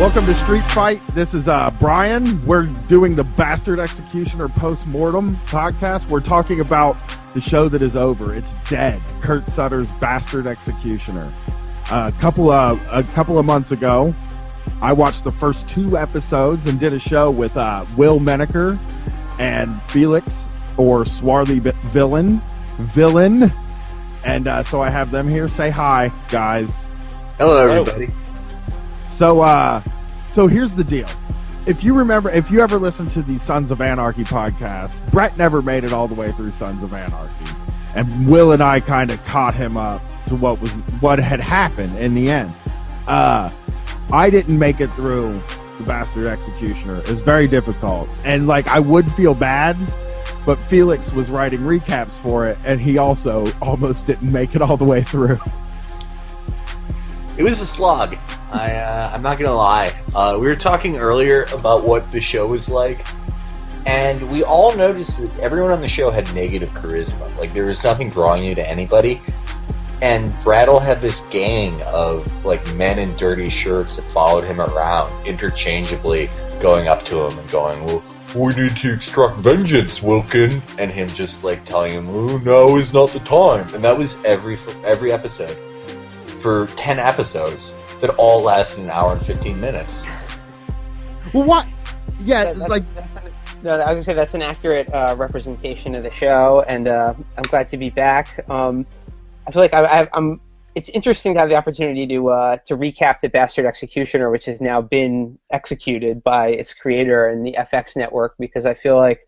Welcome to Street Fight. This is Brian. We're doing the Bastard Executioner post-mortem podcast. We're talking about the show that is over. It's dead. Kurt Sutter's Bastard Executioner. A couple of months ago, I watched the first 2 episodes and did a show with Will Menaker and Felix, or Swarthy Villain. And so I have them here. Say hi, guys. Hello, everybody. So here's the deal. If you ever listened to the Sons of Anarchy podcast, Brett never made it all the way through Sons of Anarchy. And Will and I kind of caught him up to what had happened in the end. I didn't make it through the Bastard Executioner. It was very difficult. And I would feel bad, but Felix was writing recaps for it, and he also almost didn't make it all the way through. It was a slog. I'm not gonna lie. We were talking earlier about what the show was like, and we all noticed that everyone on the show had negative charisma. There was nothing drawing you to anybody. And Brattle had this gang of men in dirty shirts that followed him around interchangeably, going up to him and going, "Well, we need to extract vengeance, Wilkin," and him just telling him, "Oh, now is not the time." And that was every episode for 10 episodes that all lasted an hour and 15 minutes. Well, what? Yeah, No, I was gonna say that's an accurate representation of the show, and I'm glad to be back. I feel like I'm. It's interesting to have the opportunity to recap the Bastard Executioner, which has now been executed by its creator and the FX network, because I feel like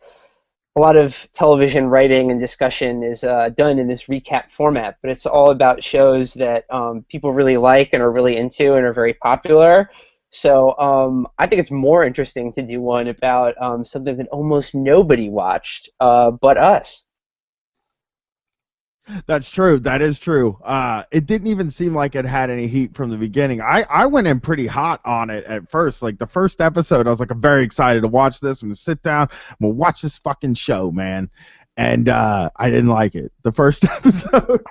a lot of television writing and discussion is done in this recap format, but it's all about shows that people really like and are really into and are very popular. So I think it's more interesting to do one about something that almost nobody watched but us. That's true. That is true. It didn't even seem like it had any heat from the beginning. I went in pretty hot on it at first. The first episode, I was I'm very excited to watch this. I'm going to sit down. I'm going to watch this fucking show, man. And I didn't like it. The first episode.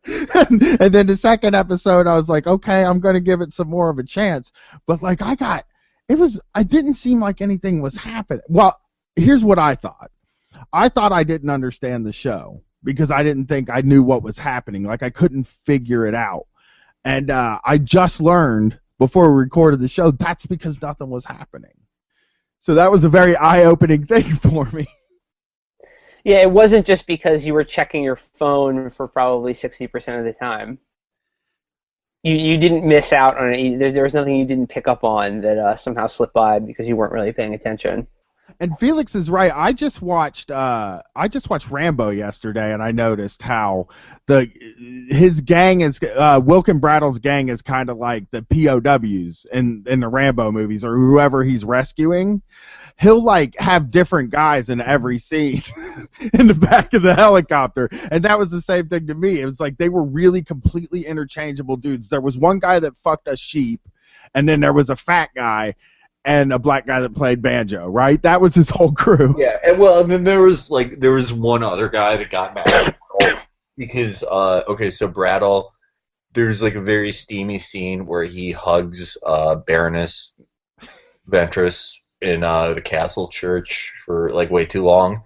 and then the second episode, I was like, okay, I'm going to give it some more of a chance. But I didn't seem like anything was happening. Well, here's what I thought. I thought I didn't understand the show, because I didn't think I knew what was happening. I couldn't figure it out. And I just learned before we recorded the show, that's because nothing was happening. So that was a very eye-opening thing for me. Yeah, it wasn't just because you were checking your phone for probably 60% of the time. You didn't miss out on it. There was nothing you didn't pick up on that somehow slipped by because you weren't really paying attention. And Felix is right. I just watched Rambo yesterday, and I noticed how his gang is Wilkin Brattle's gang is kind of like the POWs in the Rambo movies, or whoever he's rescuing. He'll have different guys in every scene in the back of the helicopter, and that was the same thing to me. It was they were really completely interchangeable dudes. There was one guy that fucked a sheep, and then there was a fat guy and a black guy that played banjo, right? That was his whole crew. Yeah, and then there was one other guy that got mad because so Brattle, there's a very steamy scene where he hugs Baroness Ventress in the castle church for way too long.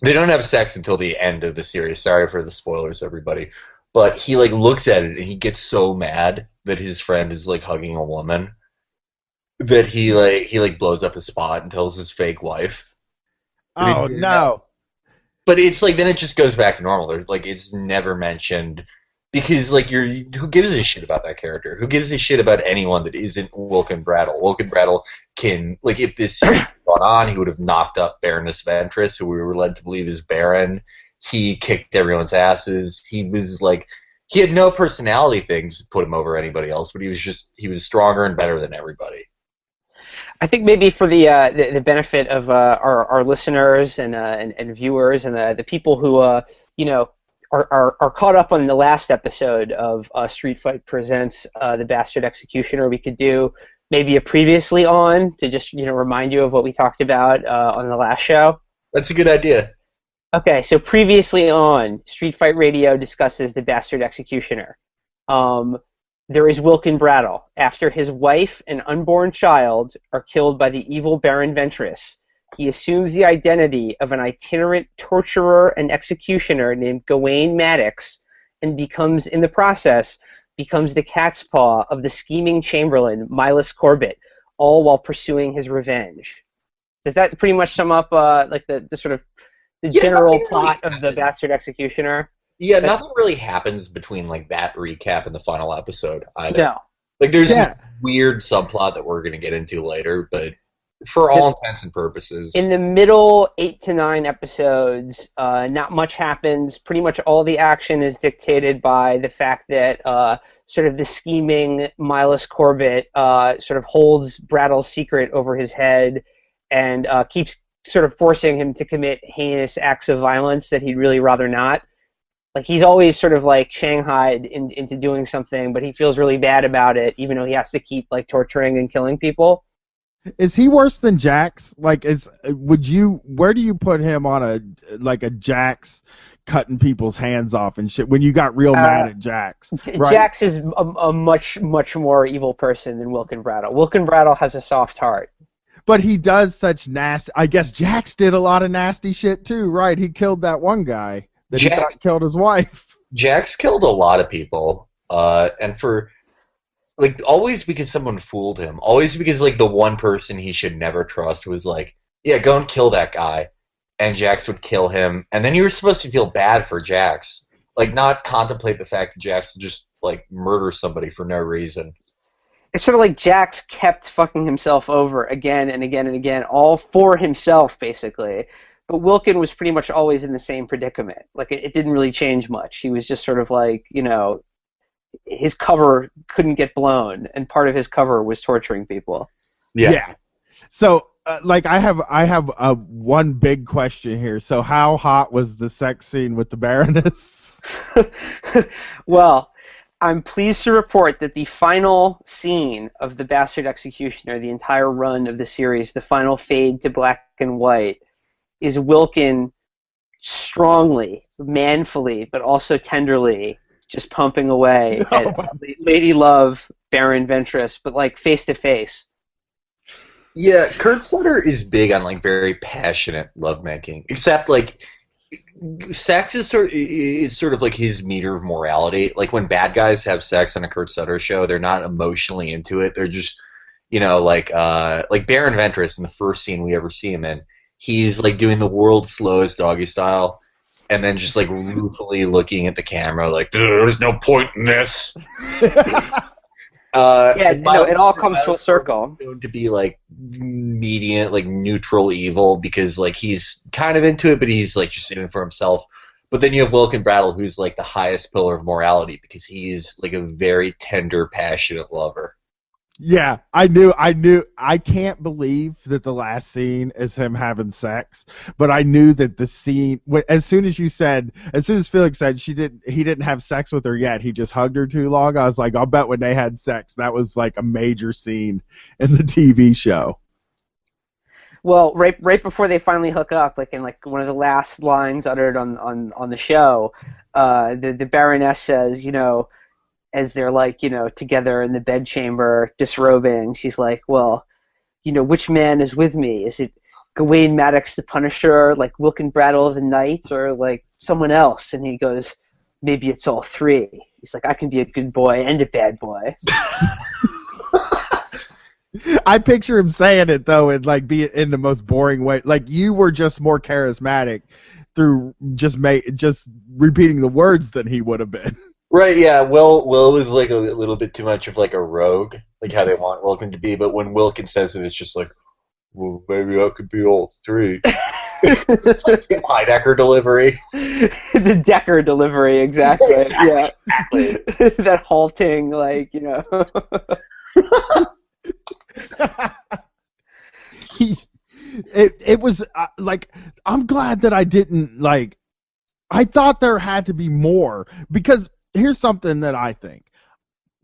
They don't have sex until the end of the series. Sorry for the spoilers, everybody. But he looks at it and he gets so mad that his friend is hugging a woman, that he blows up his spot and tells his fake wife. Oh no! But it's then it just goes back to normal. It's never mentioned, because who gives a shit about that character? Who gives a shit about anyone that isn't Wilkin Brattle? Wilkin Brattle can if this series had gone on, he would have knocked up Baroness Ventress, who we were led to believe is Baron. He kicked everyone's asses. He was he had no personality things to put him over anybody else, but he was stronger and better than everybody. I think maybe for the benefit of our listeners and viewers and the people who are caught up on the last episode of Street Fight Presents the Bastard Executioner, we could do maybe a previously on to just remind you of what we talked about on the last show. That's a good idea. Okay, so previously on Street Fight Radio discusses the Bastard Executioner. There is Wilkin Brattle. After his wife and unborn child are killed by the evil Baron Ventress, he assumes the identity of an itinerant torturer and executioner named Gawain Maddox, and in the process, becomes the cat's paw of the scheming chamberlain Milas Corbett, all while pursuing his revenge. Does that pretty much sum up like the sort of the general plot of the Bastard Executioner? Yeah, nothing really happens between like that recap and the final episode either. No. Like there's this weird subplot that we're going to get into later, but for all intents and purposes, in the middle 8 to 9 episodes, not much happens. Pretty much all the action is dictated by the fact that sort of the scheming Milas Corbett sort of holds Brattle's secret over his head and keeps sort of forcing him to commit heinous acts of violence that he'd really rather not. Like, he's always sort of, like, shanghaied into doing something, but he feels really bad about it, even though he has to keep, like, torturing and killing people. Is he worse than Jax? Like, where do you put him on a Jax cutting people's hands off and shit when you got real mad at Jax? Right? Jax is a much, much more evil person than Wilkin Brattle. Wilkin Brattle has a soft heart. But he does such nasty... I guess Jax did a lot of nasty shit, too, right? He killed that one guy. Jax killed his wife. Jax killed a lot of people, and for like always because someone fooled him. Always because like the one person he should never trust was like, yeah, go and kill that guy, and Jax would kill him, and then you were supposed to feel bad for Jax, like not contemplate the fact that Jax would just like murder somebody for no reason. It's sort of like Jax kept fucking himself over again and again and again, all for himself basically. But Wilkin was pretty much always in the same predicament. Like, it didn't really change much. He was just sort of like, you know, his cover couldn't get blown, and part of his cover was torturing people. Yeah. So, like, I have one big question here. So, how hot was the sex scene with the Baroness? Well, I'm pleased to report that the final scene of the Bastard Executioner, the entire run of the series, the final fade to black and white, is Wilkin strongly, manfully, but also tenderly just pumping away at Lady Love, Baron Ventress, but like face to face. Yeah, Kurt Sutter is big on like very passionate lovemaking, except like sex is sort of like his meter of morality. Like when bad guys have sex on a Kurt Sutter show, they're not emotionally into it. They're just, you know, like Baron Ventress in the first scene we ever see him in. He's like doing the world's slowest doggy style, and then just like ruefully looking at the camera, like there's no point in this. It all comes full circle. Known to be like median, like neutral evil, because like he's kind of into it, but he's like just in it for himself. But then you have Wilkin Brattle, who's like the highest pillar of morality, because he's like a very tender, passionate lover. Yeah, I knew. I can't believe that the last scene is him having sex, but I knew that the scene, as soon as Felix said he didn't have sex with her yet, he just hugged her too long, I was like, I'll bet when they had sex, that was like a major scene in the TV show. Well, right before they finally hook up, like in like one of the last lines uttered on the show, the Baroness says, you know, as they're like, you know, together in the bedchamber disrobing, she's like, well, you know, which man is with me? Is it Gawain Maddox the Punisher, like Wilkin Brattle the Knight, or like someone else? And he goes, maybe it's all three. He's like, I can be a good boy and a bad boy. I picture him saying it though, and like be in the most boring way. Like you were just more charismatic through just repeating the words than he would have been. Right, yeah. Will was like a little bit too much of like a rogue, like how they want Wilkin to be. But when Wilkin says it, it's just like, well, maybe I could be all three. It's like the Heidecker delivery. The Decker delivery, exactly. Yeah, exactly. That halting, like, you know. It was like, I'm glad that I didn't like. I thought there had to be more, because here's something that I think.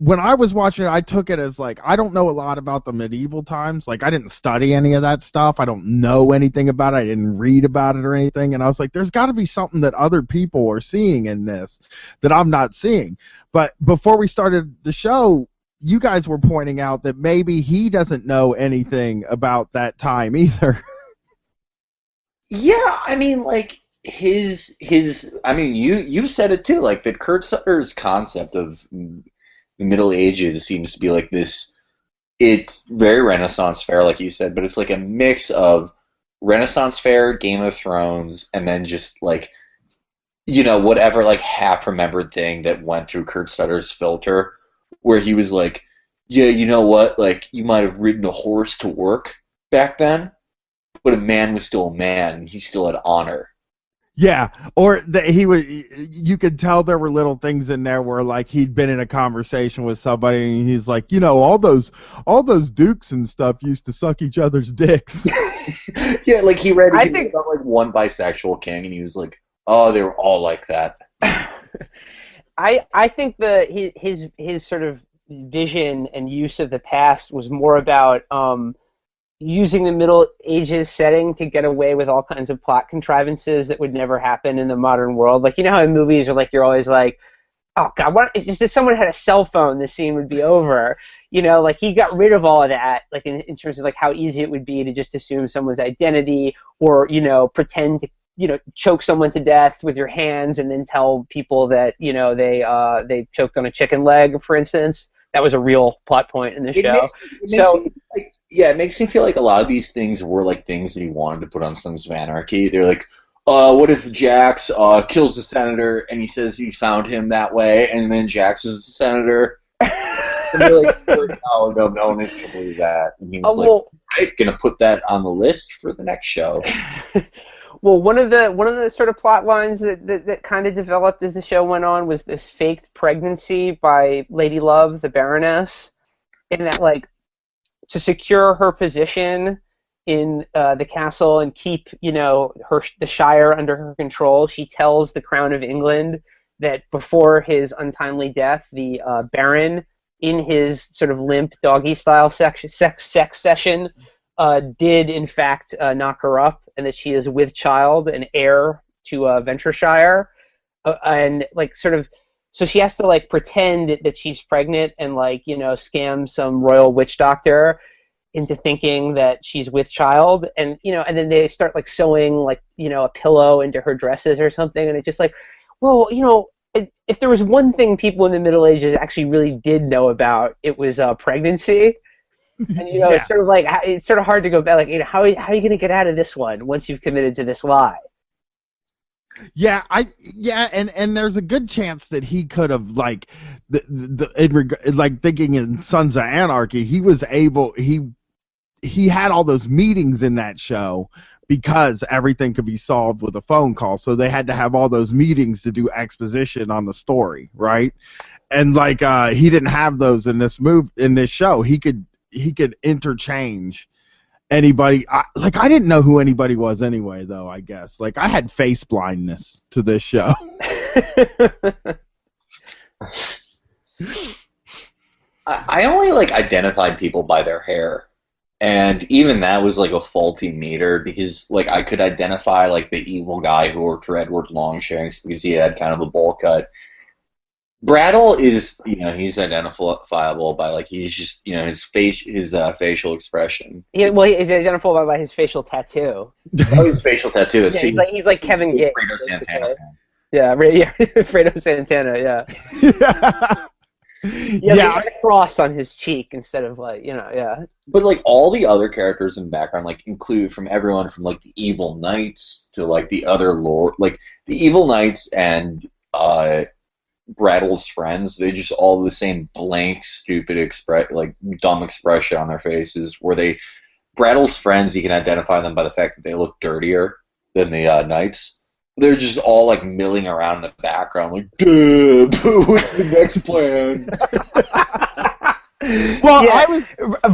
when I was watching it, I took it as like, I don't know a lot about the medieval times. Like, I didn't study any of that stuff. I don't know anything about it. I didn't read about it or anything. And I was like, there's got to be something that other people are seeing in this that I'm not seeing. But before we started the show, you guys were pointing out that maybe he doesn't know anything about that time either. Yeah, I mean, like, I mean, you said it too, like, that Kurt Sutter's concept of the Middle Ages seems to be like this. It's very Renaissance fair, like you said, but it's like a mix of Renaissance fair, Game of Thrones, and then just like, whatever like half-remembered thing that went through Kurt Sutter's filter, where he was like, yeah, you know what, like, you might have ridden a horse to work back then, but a man was still a man, and he still had honor. Yeah, or that you could tell there were little things in there where like he'd been in a conversation with somebody and he's like, all those dukes and stuff used to suck each other's dicks. Yeah, like he read about like one bisexual king and he was like, oh, they were all like that. I think his sort of vision and use of the past was more about using the Middle Ages setting to get away with all kinds of plot contrivances that would never happen in the modern world. Like, how in movies are like, you're always like, oh God, just if someone had a cell phone, the scene would be over. Like he got rid of all of that, like in terms of like how easy it would be to just assume someone's identity or, pretend to, choke someone to death with your hands and then tell people that, they choked on a chicken leg, for instance. That was a real plot point in the show. It makes me feel like a lot of these things were like things that he wanted to put on Sons of Anarchy. They're like, what if Jax kills the senator and he says he found him that way, and then Jax is the senator? And they're like, no, no one is going to believe that. And he was I'm going to put that on the list for the next show. Well, one of the sort of plot lines that kind of developed as the show went on was this faked pregnancy by Lady Love, the Baroness, in that, like, to secure her position in the castle and keep, the Shire under her control, she tells the Crown of England that before his untimely death, the Baron, in his sort of limp doggy-style sex session, did in fact knock her up, and that she is with child and heir to Ventureshire, and like sort of, so she has to like pretend that she's pregnant and like scam some royal witch doctor into thinking that she's with child, and and then they start like sewing like a pillow into her dresses or something, and it's just like, well, if there was one thing people in the Middle Ages actually really did know about, it was pregnancy. And it's sort of like, it's sort of hard to go back. Like, how are you going to get out of this one once you've committed to this lie? Yeah, and there's a good chance that he could have like like thinking in Sons of Anarchy, he was able he had all those meetings in that show because everything could be solved with a phone call. So they had to have all those meetings to do exposition on the story, right? And like he didn't have those in this show. He could interchange anybody. I didn't know who anybody was anyway, though, I guess. Like, I had face blindness to this show. I only, like, identified people by their hair. And even that was, like, a faulty meter because, like, I could identify, like, the evil guy who worked for Edward Longshanks because he had kind of a bowl cut. Brattle is, he's identifiable by, like, he's just, his facial expression. Yeah, well, he's identifiable by his facial tattoo. Oh, his facial tattoo. Yeah, he's like Kevin Gates. Fredo Santana fan. Yeah, Fredo Santana, yeah. Yeah, a cross on his cheek instead of, like, yeah. But, like, all the other characters in the background, like, include from everyone from, like, the Evil Knights to, like, the other lord. Like, the Evil Knights and, Brattle's friends, they just all have the same blank, stupid dumb expression on their faces. Brattle's friends, you can identify them by the fact that they look dirtier than the Knights. They're just all like milling around in the background, like, what's the next plan? Well, yeah, I was.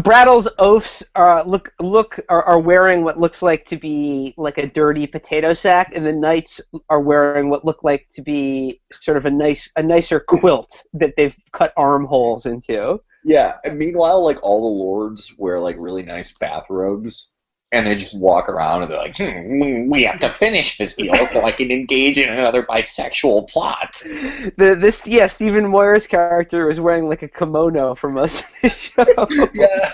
Brattle's oafs are wearing what looks like to be like a dirty potato sack, and the knights are wearing what look like to be sort of a nicer quilt that they've cut armholes into. Yeah, and meanwhile, like, all the lords wear, like, really nice bathrobes, and they just walk around and they're like, we have to finish this deal so I can engage in another bisexual plot. Stephen Moyer's character was wearing like a kimono for most of the show. Yeah.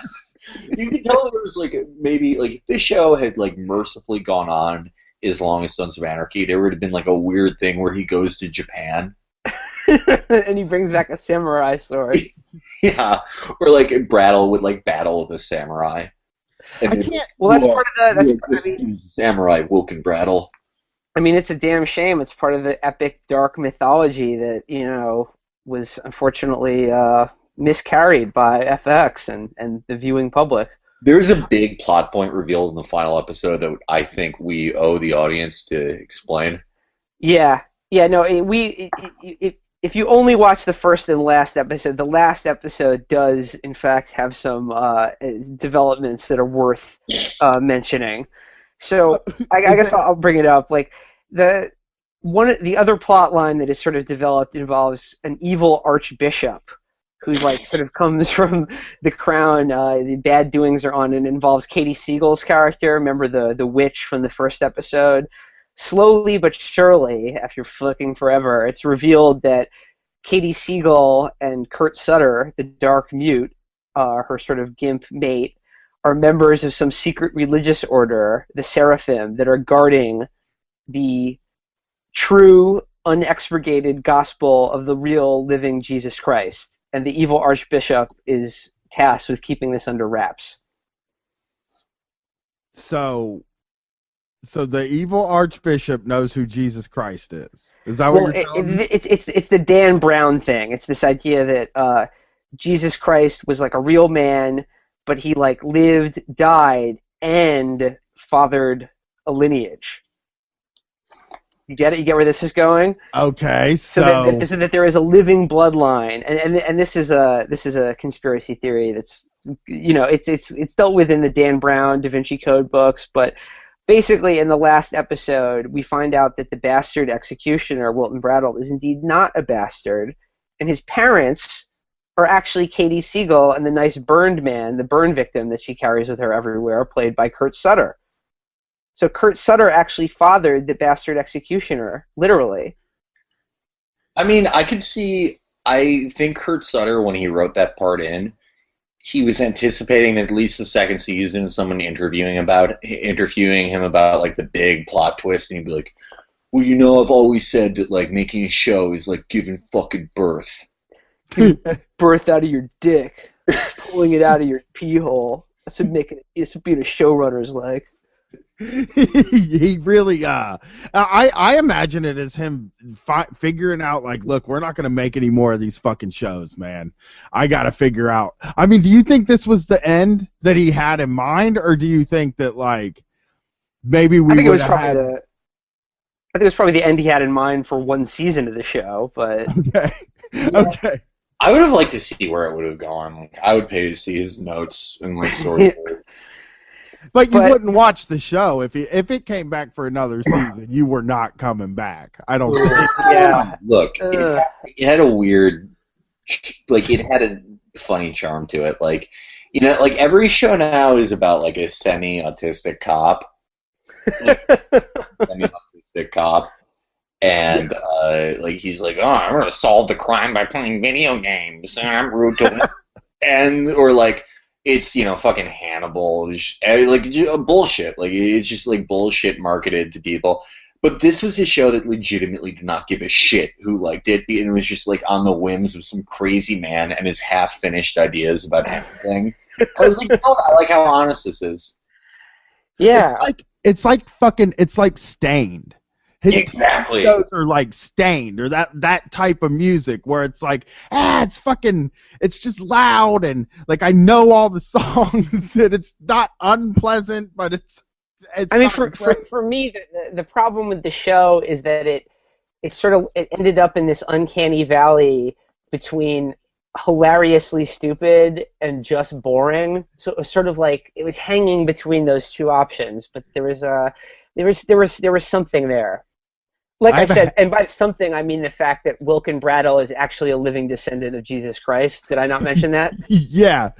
You can tell there was, like, maybe, like, if this show had, like, mercifully gone on as long as Sons of Anarchy, there would have been, like, a weird thing where he goes to Japan. And he brings back a samurai sword. Yeah, or, like, Brattle would, like, battle with a samurai. And I can't. Well, that's part of the. That's Samurai Wilken Brattle. I mean, it's a damn shame. It's part of the epic dark mythology that was unfortunately miscarried by FX and the viewing public. There's a big plot point revealed in the final episode that I think we owe the audience to explain. Yeah. No, if you only watch the first and last episode, the last episode does, in fact, have some developments that are worth mentioning. So I guess I'll bring it up. Like the other plot line that is sort of developed involves an evil archbishop who like sort of comes from the crown. The bad doings are on, and involves Katie Siegel's character. Remember the witch from the first episode? Slowly but surely, after flicking forever, it's revealed that Katie Siegel and Kurt Sutter, the Dark Mute, her sort of gimp mate, are members of some secret religious order, the Seraphim, that are guarding the true, unexpurgated gospel of the real, living Jesus Christ. And the evil archbishop is tasked with keeping this under wraps. So the evil archbishop knows who Jesus Christ is. Is that what you're telling me? It's the Dan Brown thing. It's this idea that Jesus Christ was like a real man, but he like lived, died, and fathered a lineage. You get it? You get where this is going? Okay, so that there is a living bloodline, and this is a conspiracy theory that's it's dealt with in the Dan Brown Da Vinci Code books, but basically, in the last episode, we find out that the bastard executioner, Wilton Brattle, is indeed not a bastard, and his parents are actually Katie Siegel and the nice burned man, the burn victim that she carries with her everywhere, played by Kurt Sutter. So Kurt Sutter actually fathered the bastard executioner, literally. I mean, I think Kurt Sutter, when he wrote that part in, he was anticipating at least the second season someone interviewing him about like the big plot twist, and he'd be like, well, I've always said that like making a show is like giving fucking birth. Birth out of your dick, pulling it out of your pee hole. That's what being a showrunner's like. He really I imagine it as him figuring out like, look, we're not going to make any more of these fucking shows, man. I got to figure out. I mean, do you think this was the end that he had in mind, or do you think that like maybe I think it was probably the end he had in mind for one season of the show, but okay. Yeah. Okay. I would have liked to see where it would have gone. Like, I would pay to see his notes and like storyboard. But you wouldn't watch the show if it came back for another season. You were not coming back. I don't think. Yeah. Look, it had a weird, like, it had a funny charm to it. Like, like every show now is about like a semi-autistic cop. And like he's like, oh, I'm gonna solve the crime by playing video games, and I'm rude to him. And or like it's fucking Hannibal, like bullshit. Like it's just like bullshit marketed to people. But this was a show that legitimately did not give a shit who liked it, and it was just like on the whims of some crazy man and his half-finished ideas about everything. I was like, no, I like how honest this is. Yeah, it's like Stained. Exactly. Those are like Stained, or that type of music where it's like, it's just loud, and like I know all the songs, and it's not unpleasant, but it's I mean, for me, the problem with the show is that it ended up in this uncanny valley between hilariously stupid and just boring. So it was sort of like it was hanging between those two options, but there was something there. Like I said, and by something I mean the fact that Wilkin Brattle is actually a living descendant of Jesus Christ. Did I not mention that? Yeah,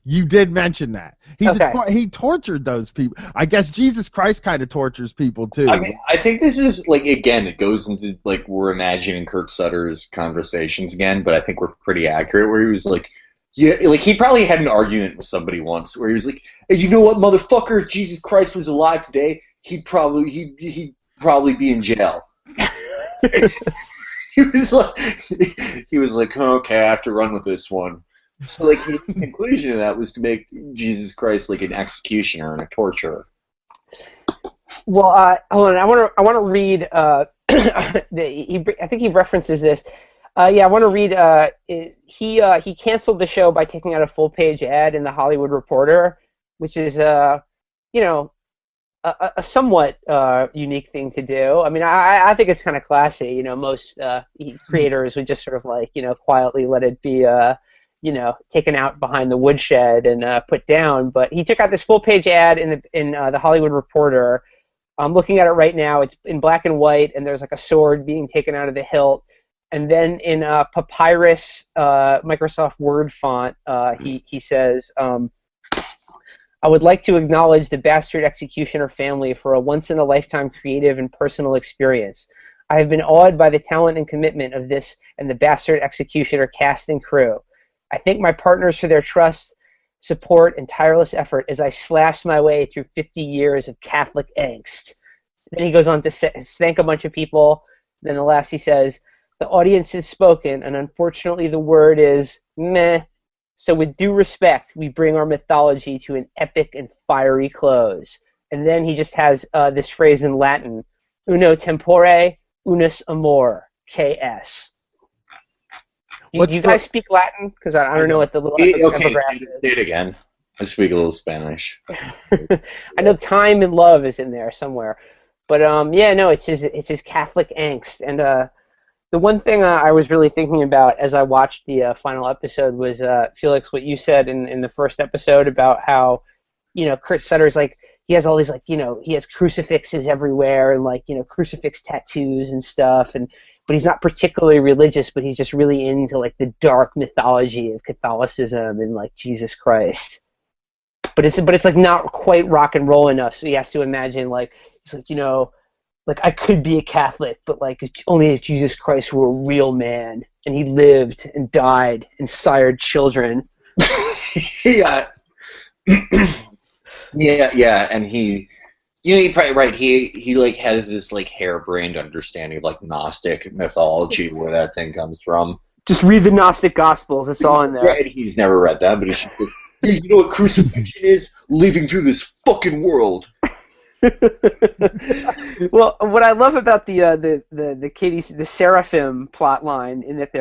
you did mention that. Okay. He tortured those people. I guess Jesus Christ kind of tortures people too. I mean, I think this is like, again, it goes into like we're imagining Kurt Sutter's conversations again, but I think we're pretty accurate. Where he was like, yeah, like he probably had an argument with somebody once where he was like, hey, you know what, motherfucker? If Jesus Christ was alive today, he'd probably be in jail. he was like, okay, I have to run with this one. So like the conclusion of that was to make Jesus Christ like an executioner and a torturer. Well, hold on. I want to read. I think he references this. Yeah, I want to read. He canceled the show by taking out a full page ad in the Hollywood Reporter, which is a somewhat unique thing to do. I mean, I think it's kind of classy. You know, most creators would just sort of like, you know, quietly let it be, you know, taken out behind the woodshed and put down. But he took out this full-page ad in the Hollywood Reporter. I'm looking at it right now. It's in black and white, and there's like a sword being taken out of the hilt. And then in Papyrus Microsoft Word font, he says, I would like to acknowledge the bastard executioner family for a once-in-a-lifetime creative and personal experience. I have been awed by the talent and commitment of this and the bastard executioner cast and crew. I thank my partners for their trust, support, and tireless effort as I slash my way through 50 years of Catholic angst. Then he goes on to thank a bunch of people. Then the last he says, the audience has spoken, and unfortunately the word is meh. So with due respect, we bring our mythology to an epic and fiery close. And then he just has this phrase in Latin, uno tempore, unus amor, KS. Do you guys speak Latin? Because I don't know what the little epigraph is. Say it again. I speak a little Spanish. I know time and love is in there somewhere. But yeah, no, it's his Catholic angst. And the one thing I was really thinking about as I watched the final episode was, Felix, what you said in the first episode about how, you know, Kurt Sutter's like, he has all these, like, you know, he has crucifixes everywhere and, like, you know, crucifix tattoos and stuff, but he's not particularly religious, but he's just really into, like, the dark mythology of Catholicism and, like, Jesus Christ. But it's like not quite rock and roll enough, so he has to imagine, like, he's like, you know, like, I could be a Catholic, but, like, only if Jesus Christ were a real man, and he lived and died and sired children. Yeah. yeah, and he, you know, he probably, right, he like, has this, like, harebrained understanding of, like, Gnostic mythology, where that thing comes from. Just read the Gnostic Gospels, it's all in there. Right, he's never read that, but he should, you know what crucifixion is? Living through this fucking world. Well, what I love about the Seraphim plot line, in that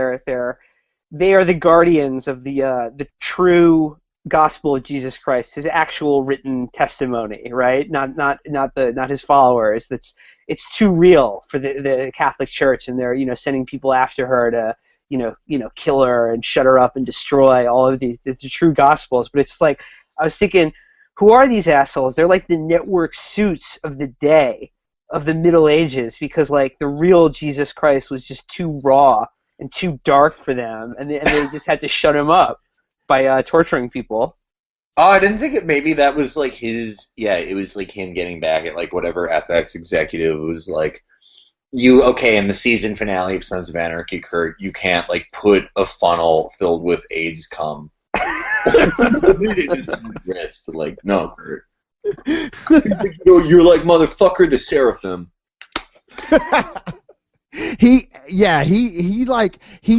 they are the guardians of the true gospel of Jesus Christ, his actual written testimony, right? Not his followers. It's too real for the Catholic Church, and they're, you know, sending people after her to, you know, kill her and shut her up and destroy all of the true gospels. But it's like, I was thinking, who are these assholes? They're like the network suits of the day, of the Middle Ages, because, like, the real Jesus Christ was just too raw and too dark for them, and they just had to shut him up by torturing people. Oh, I didn't think maybe that was, like, his, yeah, it was, like, him getting back at, like, whatever FX executive was, like, in the season finale of Sons of Anarchy, Kurt, you can't, like, put a funnel filled with AIDS cum. Wrist, like, no, Kurt. You're like, motherfucker, the Seraphim. He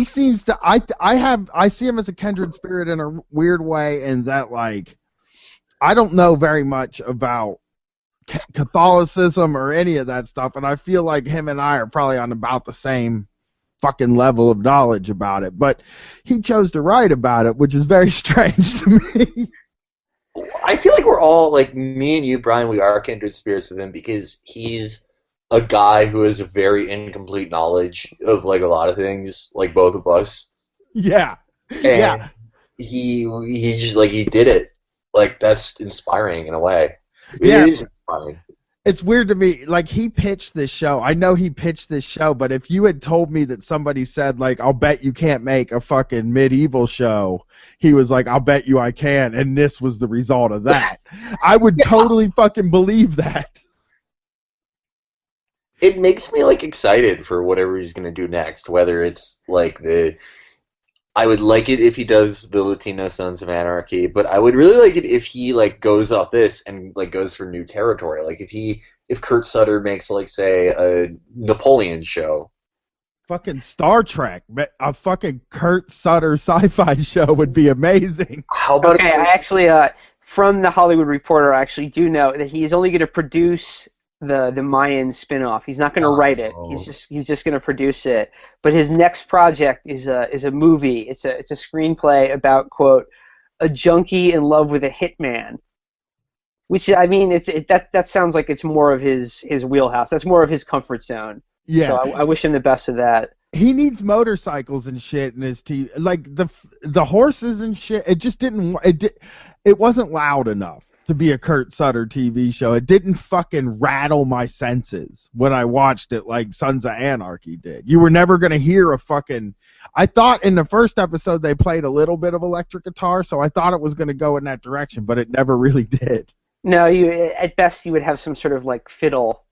seems to, I see him as a kindred spirit in a weird way, in that, like, I don't know very much about Catholicism or any of that stuff, and I feel like him and I are probably on about the same fucking level of knowledge about it, but he chose to write about it, which is very strange to me. I feel like we're all, like, me and you, Brian, we are kindred spirits with him, because he's a guy who has a very incomplete knowledge of, like, a lot of things, like both of us. Yeah. And Yeah. he just, like, he did it. Like, that's inspiring in a way. It Yeah. is inspiring. It's weird to me, like, he pitched this show. I know he pitched this show, but if you had told me that somebody said, like, I'll bet you can't make a fucking medieval show, he was like, I'll bet you I can, and this was the result of that, I would totally fucking believe that. It makes me, like, excited for whatever he's going to do next, whether it's, like, I would like it if he does the Latino Sons of Anarchy, but I would really like it if he, like, goes off this and, like, goes for new territory. Like, if Kurt Sutter makes, like, say, a Napoleon show. Fucking Star Trek, a fucking Kurt Sutter sci-fi show would be amazing. How about Okay, I actually, from the Hollywood Reporter, I actually do know that he's only going to produce the Mayan spin-off. He's not going to write it. He's just going to produce it. But his next project is a movie. It's a screenplay about, quote, a junkie in love with a hitman. Which, I mean, that sounds like it's more of his wheelhouse. That's more of his comfort zone. Yeah. So I wish him the best of that. He needs motorcycles and shit in his TV. Like the horses and shit. It just didn't. It wasn't loud enough to be a Kurt Sutter TV show. It didn't fucking rattle my senses when I watched it like Sons of Anarchy did. You were never gonna hear a fucking. I thought in the first episode they played a little bit of electric guitar, so I thought it was gonna go in that direction, but it never really did. No, at best you would have some sort of like fiddle.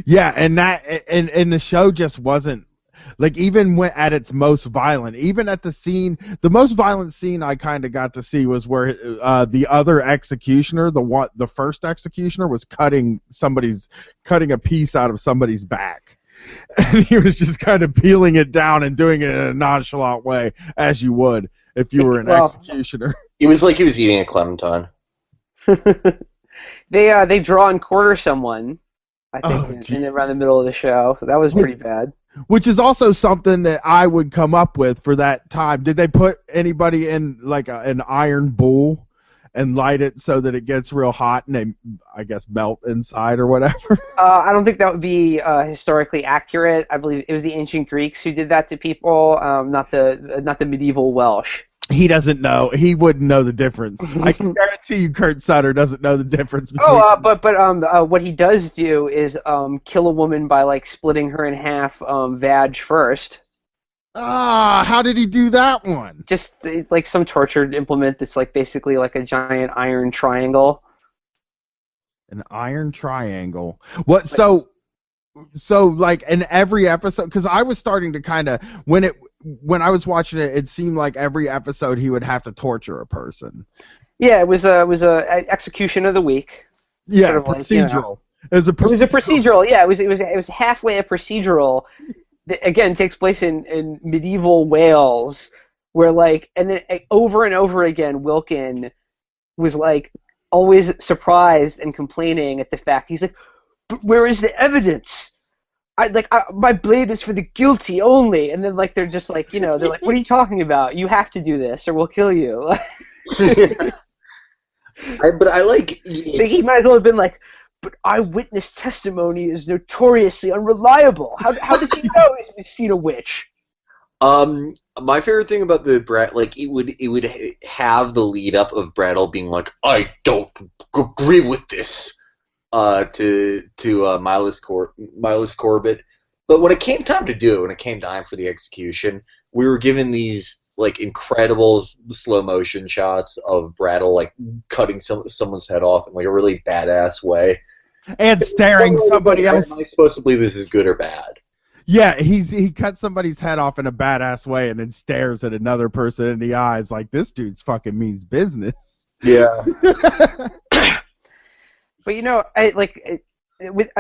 Yeah, and the show just wasn't. Like, even when at its most violent, even at the most violent scene I kind of got to see was where the other executioner, the first executioner, was cutting a piece out of somebody's back. And he was just kind of peeling it down and doing it in a nonchalant way, as you would if you were an executioner. It was like he was eating a clementine. They draw and quarter someone, I think, in around the middle of the show. That was pretty bad. Which is also something that I would come up with for that time. Did they put anybody in like an iron bull and light it so that it gets real hot and they, I guess, melt inside or whatever? I don't think that would be historically accurate. I believe it was the ancient Greeks who did that to people, not the medieval Welsh. He doesn't know. He wouldn't know the difference. I can guarantee you Kurt Sutter doesn't know the difference between... But what he does do is kill a woman by, like, splitting her in half vag first. How did he do that one? Just, like, some torture implement that's, like, basically like a giant iron triangle. An iron triangle. What, so like, in every episode... Because I was starting to kind of... When I was watching it, it seemed like every episode he would have to torture a person. Yeah, it was a execution of the week. Yeah, sort of procedural. It was a procedural. Yeah, it was halfway a procedural. That, again, takes place in medieval Wales, where like, and then over and over again, Wilkin was like always surprised and complaining at the fact. He's like, "But where is the evidence? My blade is for the guilty only," and then like they're just like, they're like, "What are you talking about? You have to do this, or we'll kill you." But I like. He might as well have been like, "But eyewitness testimony is notoriously unreliable. How does he know he's seen a witch?" My favorite thing about the Brad, like it would have the lead up of Brattle being like, "I don't agree with this." To Milas Corbett, but when it came time to do it, when it came time for the execution, we were given these like incredible slow motion shots of Brattle like cutting someone's head off in like a really badass way, and staring somebody else. Am I supposed to believe this is good or bad? Yeah, he cut somebody's head off in a badass way and then stares at another person in the eyes like, this dude's fucking means business. Yeah. But I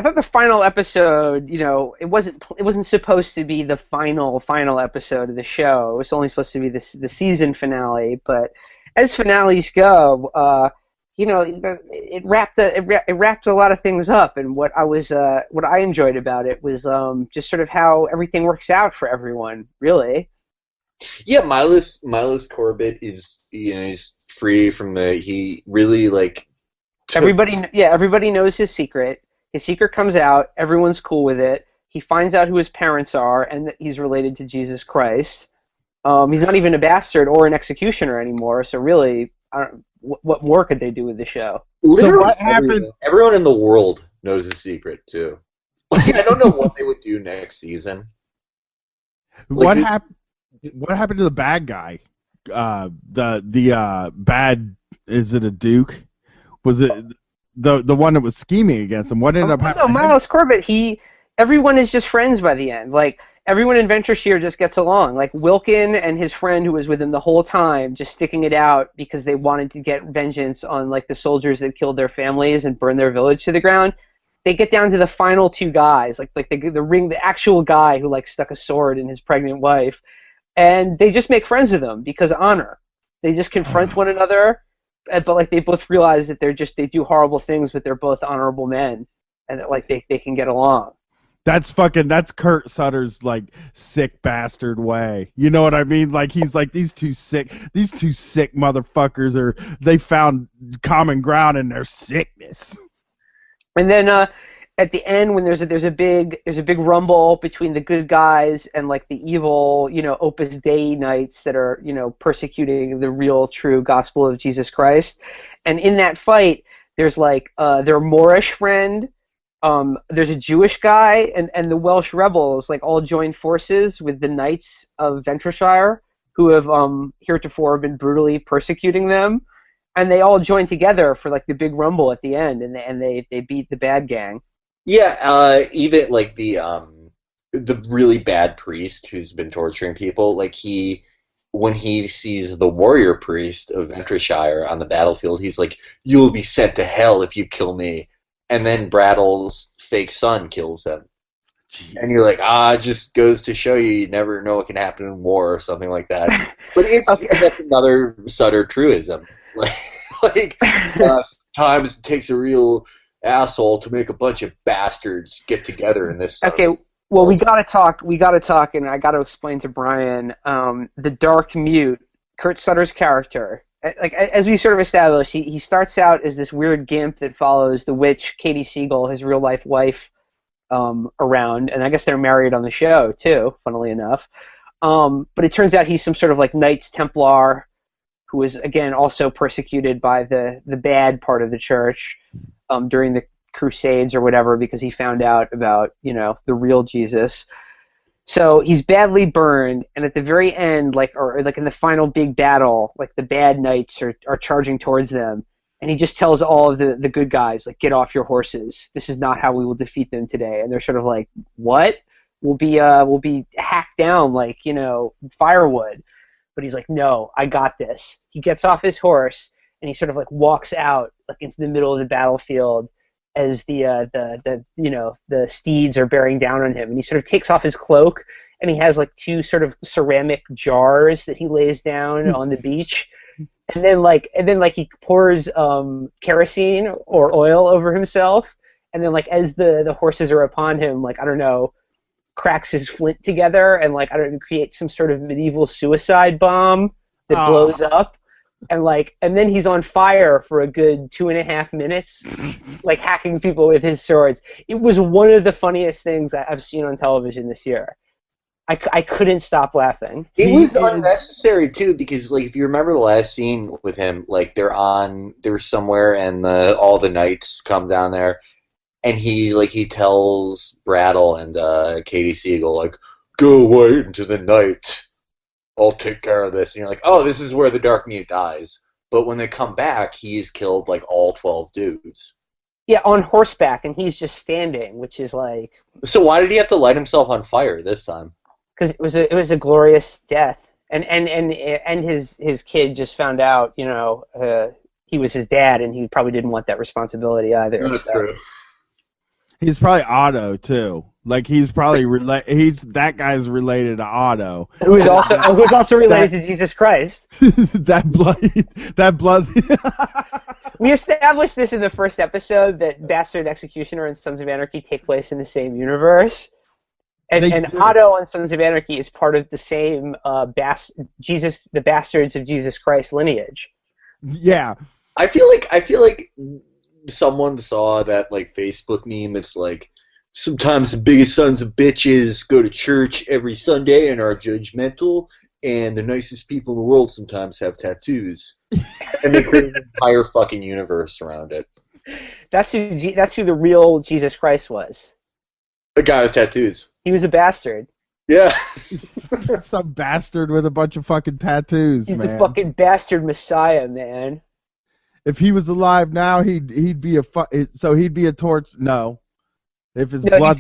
thought the final episode, it wasn't supposed to be the final episode of the show. It was only supposed to be the season finale. But as finales go, it wrapped a lot of things up. And what I enjoyed about it was just sort of how everything works out for everyone, really. Yeah, Milas Corbett is he's free from he really like. Everybody knows his secret. His secret comes out. Everyone's cool with it. He finds out who his parents are and that he's related to Jesus Christ. He's not even a bastard or an executioner anymore. So really, what more could they do with the show? Literally, what happened? Everyone in the world knows the secret too. I don't know what they would do next season. What happened? What happened to the bad guy? The bad, is it a Duke? Was it the one that was scheming against him? What ended up happening? No, Miles Corbett. Everyone is just friends by the end. Like everyone in Ventureshire just gets along. Like Wilkin and his friend who was with him the whole time, just sticking it out because they wanted to get vengeance on like the soldiers that killed their families and burned their village to the ground. They get down to the final two guys, like the actual guy who like stuck a sword in his pregnant wife, and they just make friends with them because of honor. They just confront one another, but like they both realize that they do horrible things, but they're both honorable men, and that like they can get along. That's Kurt Sutter's like sick bastard way. You know what I mean? Like he's like these two sick motherfuckers they found common ground in their sickness. And then at the end, when there's a big rumble between the good guys and like the evil, Opus Dei knights that are persecuting the real true gospel of Jesus Christ, and in that fight, there's like their Moorish friend. There's a Jewish guy and the Welsh rebels like all join forces with the knights of Ventureshire who have heretofore been brutally persecuting them, and they all join together for like the big rumble at the end, and they beat the bad gang. Yeah, even like the really bad priest who's been torturing people, like when he sees the warrior priest of Ventureshire on the battlefield, he's like, "You'll be sent to hell if you kill me." And then Brattle's fake son kills him. Jeez. And you're like, it just goes to show you never know what can happen in war or something like that. But that's another Sutter truism. Times it takes a real asshole to make a bunch of bastards get together in this. Okay, well, we gotta talk, and I gotta explain to Brian, the Dark Mute, Kurt Sutter's character. Like as we sort of established, he starts out as this weird gimp that follows the witch Katie Siegel, his real life wife, around, and I guess they're married on the show too, funnily enough. But it turns out he's some sort of like Knights Templar who was again also persecuted by the bad part of the church during the Crusades or whatever, because he found out about the real Jesus. So he's badly burned, and at the very end, like in the final big battle, like the bad knights are charging towards them, and he just tells all of the good guys, like, get off your horses. This is not how we will defeat them today. And they're sort of like, what? We'll be hacked down like firewood. But he's like, no, I got this. He gets off his horse and he sort of like walks out like into the middle of the battlefield as the steeds are bearing down on him, and he sort of takes off his cloak, and he has like two sort of ceramic jars that he lays down on the beach, and then he pours kerosene or oil over himself, and then like as the horses are upon him, like I don't know, cracks his flint together and like I don't know, creates some sort of medieval suicide bomb that blows up. And then he's on fire for a good 2.5 minutes, like hacking people with his swords. It was one of the funniest things I've seen on television this year. I couldn't stop laughing. It was unnecessary too, because like if you remember the last scene with him, like they're somewhere and all the knights come down there, and he tells Brattle and Katie Siegel like, go away into the night. I'll take care of this. And you're like, oh, this is where the Dark Mute dies. But when they come back, he's killed like all 12 dudes. Yeah, on horseback, and he's just standing, which is like. So why did he have to light himself on fire this time? Because it was a glorious death, and his kid just found out, he was his dad, and he probably didn't want that responsibility either. That's true. He's probably Otto too. Like he's probably that guy's related to Otto. Who is also related to Jesus Christ. that blood. We established this in the first episode that Bastard Executioner and Sons of Anarchy take place in the same universe. And Otto on Sons of Anarchy is part of the same the Bastards of Jesus Christ lineage. Yeah. I feel like someone saw that like Facebook meme that's like, sometimes the biggest sons of bitches go to church every Sunday and are judgmental, and the nicest people in the world sometimes have tattoos. And they created an entire fucking universe around it. That's who the real Jesus Christ was. A guy with tattoos. He was a bastard. Yeah. Some bastard with a bunch of fucking tattoos, He's man. the fucking bastard messiah, man. If he was alive now, he'd be a torch. No, if his blood.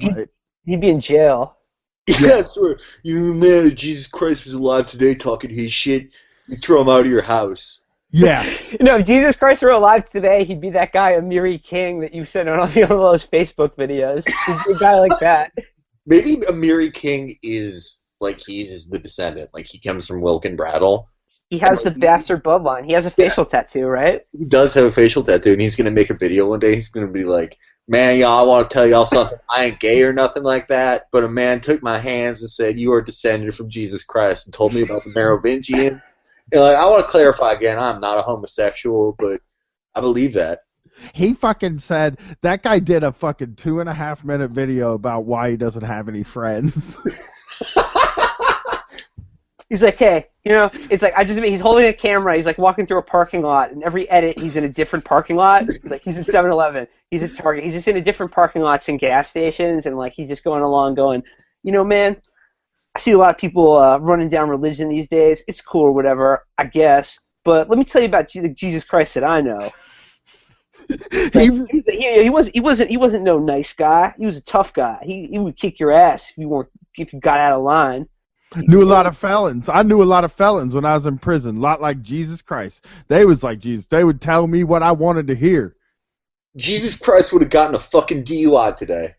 He'd be in jail. Yeah, that's where man, if Jesus Christ was alive today talking his shit, you throw him out of your house. Yeah. If Jesus Christ were alive today, he'd be that guy Amiri King that you sent on all those Facebook videos. He's a guy like that. Maybe Amiri King is he's the descendant. Like he comes from Wilk and Brattle. He has the bastard bloodline. He has a facial tattoo, right? He does have a facial tattoo, and he's gonna make a video one day. He's gonna be like, "Man, y'all, I want to tell y'all something. I ain't gay or nothing like that, but a man took my hands and said you are descended from Jesus Christ and told me about the Merovingian." And I want to clarify again, I'm not a homosexual, but I believe that. He fucking said that guy did a fucking 2.5-minute video about why he doesn't have any friends. He's like, hey, it's like he's holding a camera. He's like walking through a parking lot, and every edit he's in a different parking lot. Like he's in 7-Eleven, he's at Target. He's just in a different parking lots and gas stations, and like he's just going along, going, man, I see a lot of people running down religion these days. It's cool or whatever, I guess. But let me tell you about Jesus Christ that I know. He wasn't no nice guy. He was a tough guy. He would kick your ass if you got out of line. Knew a lot of felons. I knew a lot of felons when I was in prison. A lot like Jesus Christ. They was like Jesus. They would tell me what I wanted to hear. Jesus Christ would have gotten a fucking DUI today.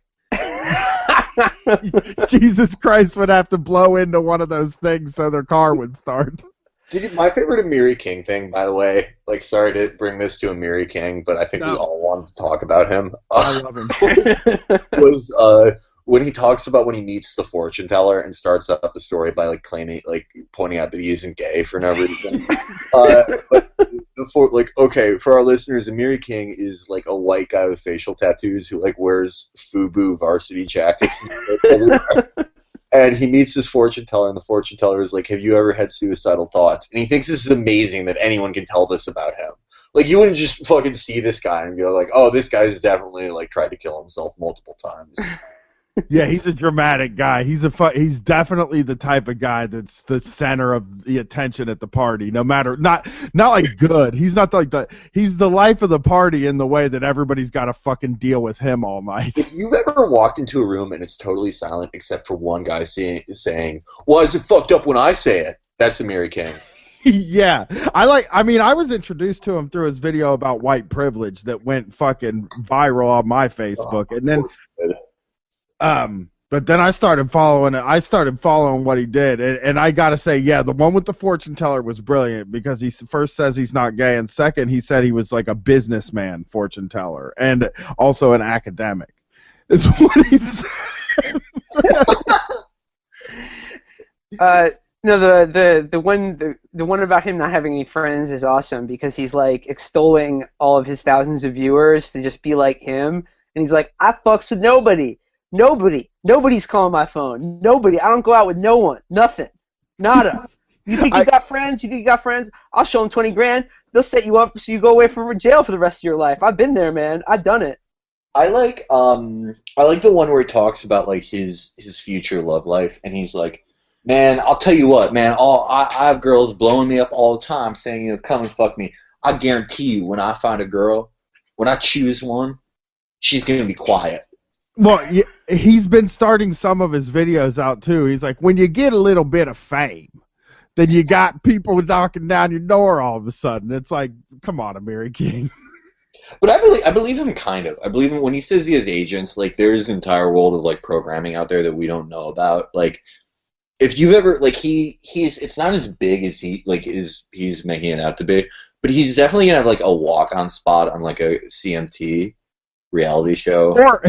Jesus Christ would have to blow into one of those things so their car would start. My favorite Amiri King thing, by the way, sorry to bring this to Amiri King, but I think we all wanted to talk about him. I love him. Was when he talks about when he meets the fortune teller and starts up the story by pointing out that he isn't gay for no reason. For our listeners, Amiri King is a white guy with facial tattoos who wears FUBU varsity jackets. And he meets this fortune teller, and the fortune teller is like, "Have you ever had suicidal thoughts?" And he thinks this is amazing that anyone can tell this about him. You wouldn't just fucking see this guy and go "Oh, this guy's definitely tried to kill himself multiple times." Yeah, he's a dramatic guy. He's definitely the type of guy that's the center of the attention at the party. No matter not good. He's not he's the life of the party in the way that everybody's got to fucking deal with him all night. If you've ever walked into a room and it's totally silent except for one guy saying, "Why is it fucked up when I say it?" That's Amiri King. Yeah, I was introduced to him through his video about white privilege that went fucking viral on my Facebook, and then. But then I started following it. I started following what he did, and I gotta say, yeah, the one with the fortune teller was brilliant because he first says he's not gay, and second, he said he was a businessman fortune teller and also an academic. Is what he said. No, the one about him not having any friends is awesome because he's extolling all of his thousands of viewers to just be like him, and he's like, I fucks with nobody. Nobody's calling my phone. Nobody. I don't go out with no one. Nothing. Nada. You think you got friends? I'll show them 20 grand. They'll set you up so you go away from jail for the rest of your life. I've been there, man. I've done it. I like the one where he talks about his future love life, and he's like, "Man, I'll tell you what, man. I have girls blowing me up all the time, saying come and fuck me. I guarantee you, when I find a girl, when I choose one, she's gonna be quiet." Well, he's been starting some of his videos out, too. He's like, when you get a little bit of fame, then you got people knocking down your door all of a sudden. It's like, come on, Amiri King. But I believe him kind of. I believe him when he says he has agents. There's an entire world of, programming out there that we don't know about. If you've ever, he's it's not as big as he's making it out to be, but he's definitely going to have, a walk-on spot on, a CMT reality show, or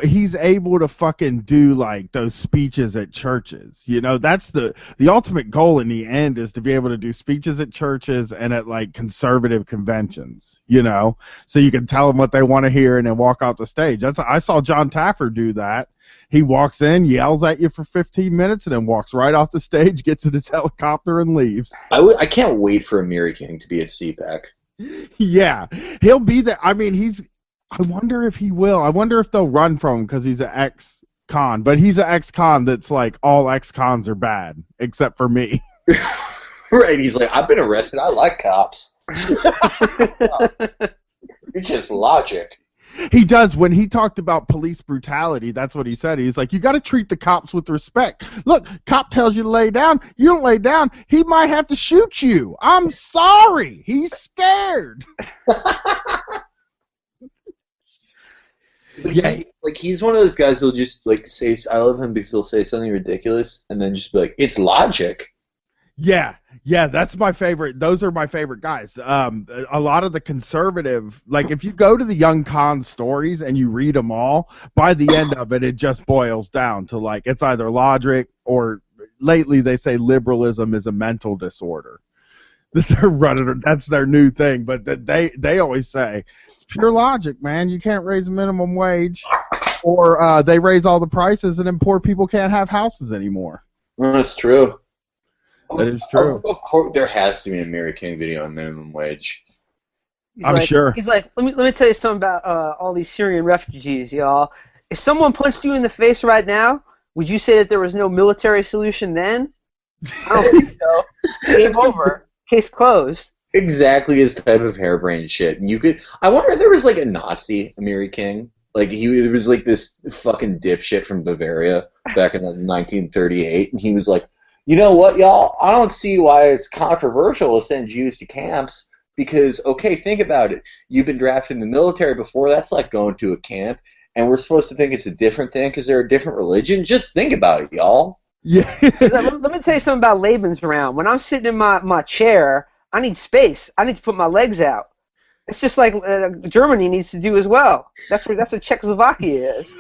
he's able to fucking do those speeches at churches. That's the ultimate goal in the end, is to be able to do speeches at churches and at conservative conventions, so you can tell them what they want to hear and then walk off the stage. I saw John Taffer do that. He walks in, yells at you for 15 minutes, and then walks right off the stage, gets in his helicopter, and leaves. I can't wait for Amiri King to be at CPAC. Yeah, he'll be there. I mean, I wonder if he will. I wonder if they'll run from him because he's an ex-con. But he's an ex-con that's like, all ex-cons are bad, except for me. Right, he's like, I've been arrested. I like cops. It's just logic. He does. When he talked about police brutality, that's what he said. He's like, you got to treat the cops with respect. Look, cop tells you to lay down. You don't lay down. He might have to shoot you. I'm sorry. He's scared. Yeah, he's one of those guys who'll just like say, I love him because he'll say something ridiculous and then just be like, it's logic. Yeah, that's my favorite. Those are my favorite guys. A lot of the conservative, like if you go to the Young Con stories and you read them all, by the end of it, it just boils down to like it's either logic or lately they say liberalism is a mental disorder. They're running. That's their new thing. But they always say it's pure logic, man. You can't raise the minimum wage, or they raise all the prices, and then poor people can't have houses anymore. Well, that's true. That is true. Of course, there has to be an Amiri King video on minimum wage. I'm sure. He's like, let me tell you something about all these Syrian refugees, y'all. If someone punched you in the face right now, would you say that there was no military solution then? I don't think so. Game over. Case closed. Exactly his type of harebrained shit. And I wonder if there was like a Nazi Amiri King. Like there was like this fucking dipshit from Bavaria back in 1938, and he was like, you know what, y'all? I don't see why it's controversial to send Jews to camps because, okay, think about it. You've been drafted in the military before. That's like going to a camp, and we're supposed to think it's a different thing because they're a different religion. Just think about it, y'all. Yeah. Let me tell you something about Laban's round. When I'm sitting in my chair, I need space. I need to put my legs out. It's just like Germany needs to do as well. That's what Czechoslovakia is.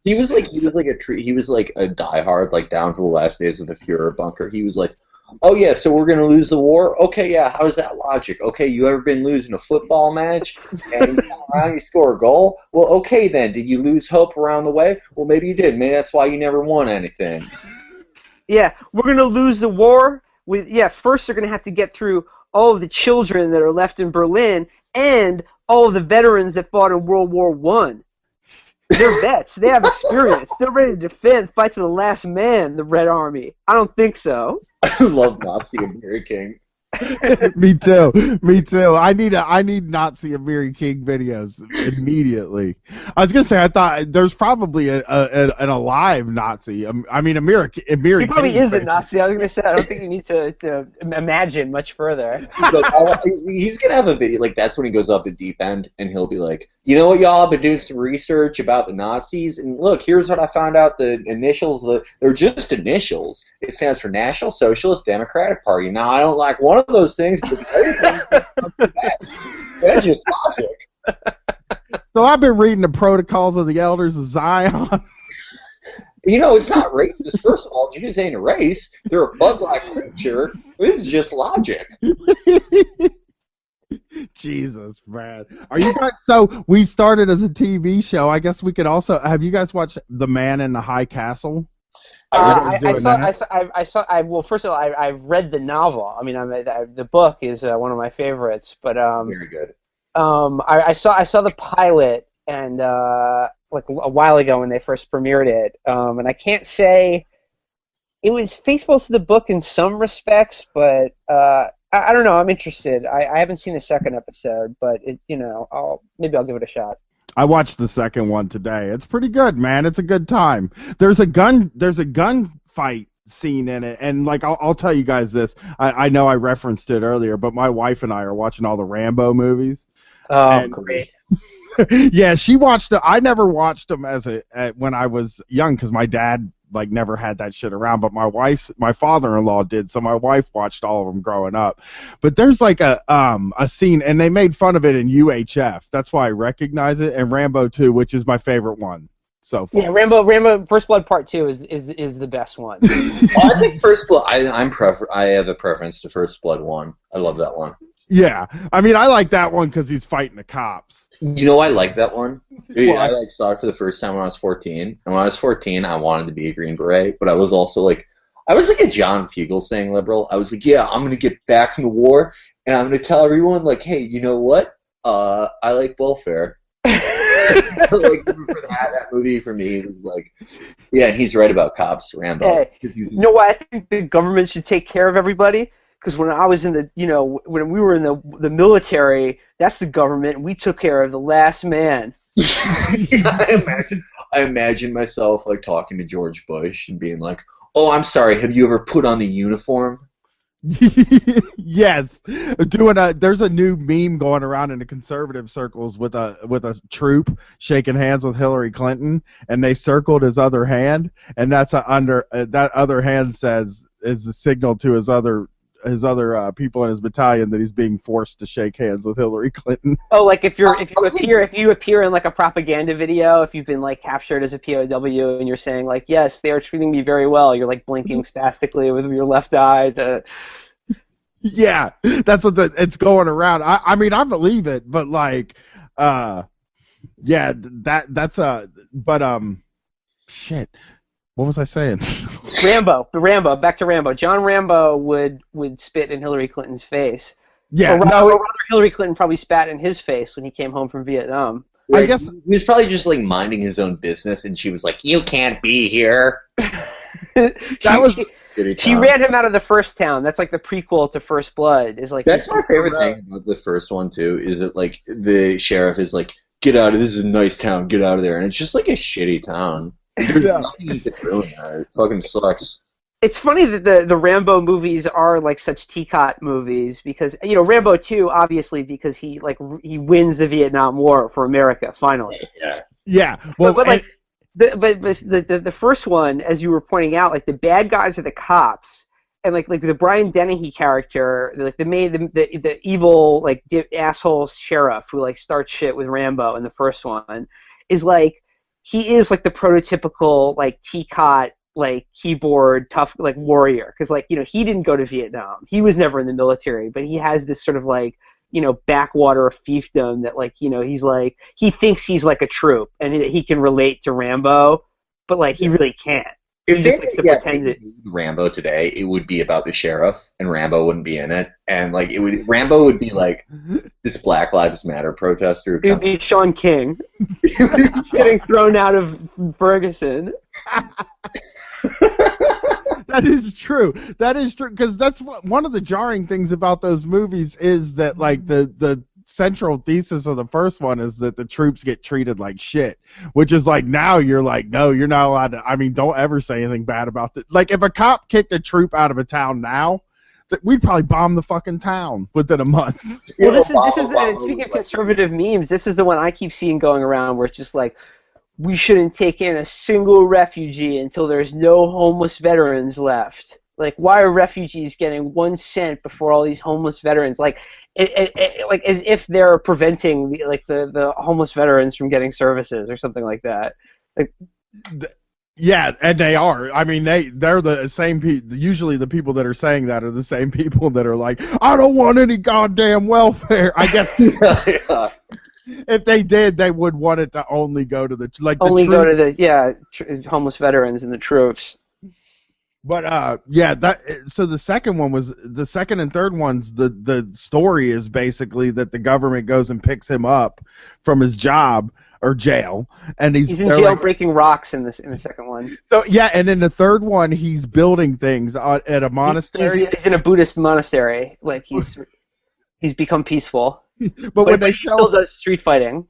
He was like a diehard, like down to the last days of the Führer bunker. He was like, oh yeah, so we're gonna lose the war? Okay, yeah, how's that logic? Okay, you ever been losing a football match and you come around, you score a goal? Well, okay then, did you lose hope around the way? Well, maybe you did. Maybe that's why you never won anything. Yeah, we're gonna lose the war. First they're gonna have to get through all of the children that are left in Berlin and all of the veterans that fought in World War I. They're vets. They have experience. They're ready to defend, fight to the last man, the Red Army. I don't think so. I love Nazi Amiri King. Me too. I need Nazi Amiri King videos immediately. I was gonna say I thought there's probably an alive Nazi. I mean Amiri He probably King is a Nazi. I was gonna say I don't think you need to imagine much further. He's gonna have a video like that's when he goes off the deep end and he'll be like, you know what, y'all, I've been doing some research about the Nazis and look, here's what I found out. The initials, they're just initials. It stands for National Socialist Democratic Party. Now I don't like one of those things, but the other thing, that's just logic. So I've been reading the Protocols of the Elders of Zion. You know, it's not racist. First of all, Jews ain't a race. They're a bug-like creature. This is just logic. Jesus, man. Are you guys? So we started as a TV show. I guess we could also. Have you guys watched The Man in the High Castle? Well, first of all, I've read the novel. I mean, the book is one of my favorites. But very good. I saw the pilot and like a while ago when they first premiered it. And I can't say it was faithful to the book in some respects, but I don't know. I'm interested. I haven't seen the second episode, but maybe I'll give it a shot. I watched the second one today. It's pretty good, man. It's a good time. There's a gun fight scene in it, and like I'll tell you guys this. I know I referenced it earlier, but my wife and I are watching all the Rambo movies. Oh, great. Yeah, she watched it. I never watched them when I was young because my dad like never had that shit around, but my father-in-law did, so my wife watched all of them growing up. But there's like a scene, and they made fun of it in UHF. That's why I recognize it, and Rambo 2, which is my favorite one so far. Yeah, Rambo First Blood Part 2 is the best one. Well, I think First Blood. I have a preference to First Blood 1. I love that one. Yeah, I mean, I like that one because he's fighting the cops. You know, I like that one. Why? I saw it for the first time when I was 14, and when I was 14, I wanted to be a Green Beret, but I was also like, I was like a John Fugelsang liberal. I was like, yeah, I'm gonna get back from the war, and I'm gonna tell everyone, like, hey, you know what? I like welfare. Like, for that movie for me was like, yeah, and he's right about cops, Rambo. Hey, you know why I think the government should take care of everybody? Because when I was in the, when we were in the military, that's the government, and we took care of the last man. I imagine myself like talking to George Bush and being like, "Oh, I'm sorry. Have you ever put on the uniform?" Yes, there's a new meme going around in the conservative circles with a troop shaking hands with Hillary Clinton, and they circled his other hand, and that's that other hand is a signal to his other people in his battalion that he's being forced to shake hands with Hillary Clinton. Oh, like if you appear in like a propaganda video, if you've been like captured as a POW and you're saying like, yes, they are treating me very well, you're like blinking spastically with your left eye. Yeah, that's what it's going around. I mean, I believe it, but like, yeah, shit. What was I saying? Rambo. Back to Rambo. John Rambo would spit in Hillary Clinton's face. Yeah, or rather, Hillary Clinton probably spat in his face when he came home from Vietnam. Right. I guess he was probably just like minding his own business, and she was like, "You can't be here." She ran him out of the first town. That's like the prequel to First Blood. Is like that's my favorite thing about the first one too. Is that like the sheriff is like, "Get out of this is a nice town. Get out of there," and it's just like a shitty town. There's nothing you can do in there. It fucking sucks. It's funny that the Rambo movies are like such teacot movies because Rambo 2 obviously because he wins the Vietnam War for America finally. Yeah. Well, but the first one, as you were pointing out, like the bad guys are the cops, and like the Brian Dennehy character, like the evil like asshole sheriff who like starts shit with Rambo in the first one, is like. He is like the prototypical like teacot like keyboard tough like warrior because like he didn't go to Vietnam, he was never in the military, but he has this sort of like backwater fiefdom that like he's like he thinks he's like a troop and he can relate to Rambo, but like he really can't. If they made Rambo today, it would be about the sheriff, and Rambo wouldn't be in it. And like Rambo would be like this Black Lives Matter protester. It would be Sean King getting thrown out of Ferguson. That is true. That is true because that's one of the jarring things about those movies is that like the central thesis of the first one is that the troops get treated like shit, which is like now you're like, no, you're not allowed to. I mean, don't ever say anything bad about it. Like if a cop kicked a troop out of a town now, we'd probably bomb the fucking town within a month. Well, this is speaking of conservative memes, this is the one I keep seeing going around where it's just like, we shouldn't take in a single refugee until there's no homeless veterans left. Like, why are refugees getting 1 cent before all these homeless veterans? Like, like as if they're preventing the homeless veterans from getting services or something like that. Like, yeah, and they are. I mean, they're the same people. Usually, the people that are saying that are the same people that are like, I don't want any goddamn welfare. I guess. Yeah. If they did, they would want it to only go to the go to the homeless veterans and the troops. But so the second and third ones, the story is basically that the government goes and picks him up from his job or jail, and he's in jail breaking rocks in the second one. So yeah, and in the third one, he's building things at a monastery. He's in a Buddhist monastery, like he's become peaceful. But when they show still does street fighting,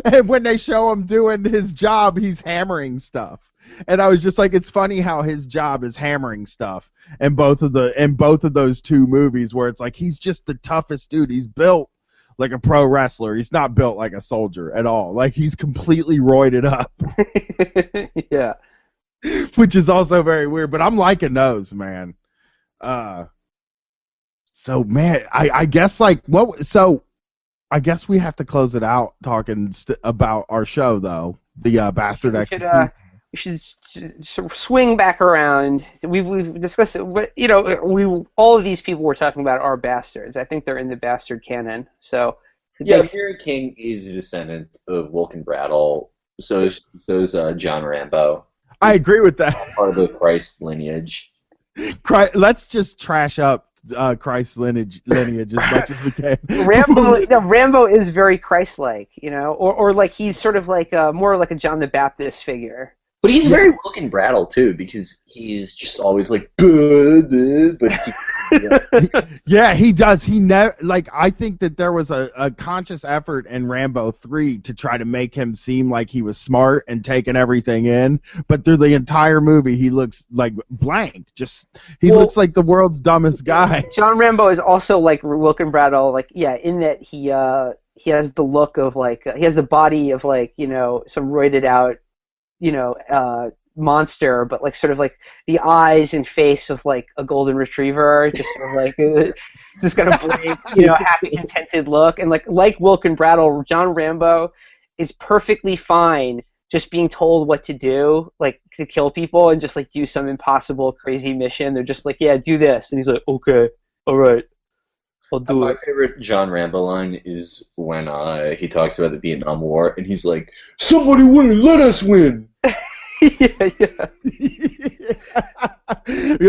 and when they show him doing his job, he's hammering stuff. And I was just like, it's funny how his job is hammering stuff in both of those two movies, where it's like he's just the toughest dude. He's built like a pro wrestler. He's not built like a soldier at all. Like he's completely roided up. Yeah. Which is also very weird. But I'm liking those, man. So man, I guess like what? So I guess we have to close it out talking about our show though, the Bastard Execution. sort of swing back around. We've discussed it, but all of these people we're talking about are bastards. I think they're in the bastard canon. So yeah, Amiri King is a descendant of Wilkin Brattle. So is John Rambo. I agree with that. Part of the Christ lineage. Let's just trash up Christ's lineage as much as we can. Rambo is very Christ-like, or like he's sort of like more like a John the Baptist figure. But he's very Wilkin Brattle too, because he's just always like good, but yeah, he does. I think that there was a conscious effort in Rambo 3 to try to make him seem like he was smart and taking everything in, but through the entire movie he looks like blank. He looks like the world's dumbest guy. John Rambo is also like Wilkin Brattle, in that he has the look of he has the body of some roided out monster, but sort of the eyes and face of a golden retriever, just sort of this kind of brave, happy, contented look. And like Wilkin Brattle, John Rambo is perfectly fine just being told what to do, to kill people and just do some impossible, crazy mission. They're just yeah, do this, and he's like, okay, all right, I'll do it. My favorite John Rambo line is when he talks about the Vietnam War, and he's like, "Somebody wouldn't let us win." yeah.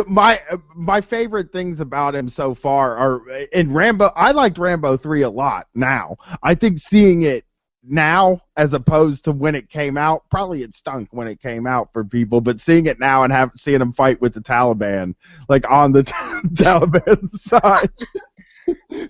My favorite things about him so far are in Rambo. I liked Rambo 3 a lot now. I think seeing it now as opposed to when it came out, probably it stunk when it came out for people, but seeing it now and seeing him fight with the Taliban, on the Taliban side.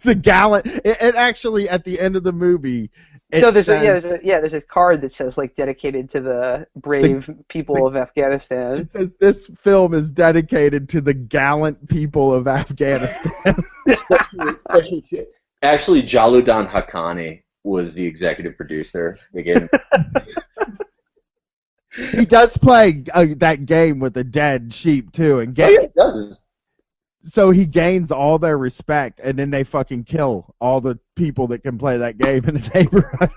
The gallant. It actually, at the end of the movie, there's a card that says dedicated to the brave people of Afghanistan. It says this film is dedicated to the gallant people of Afghanistan. Actually, Jaluddin Haqqani was the executive producer. Again. He does play that game with the dead sheep too, and he does. So he gains all their respect, and then they fucking kill all the people that can play that game in the neighborhood.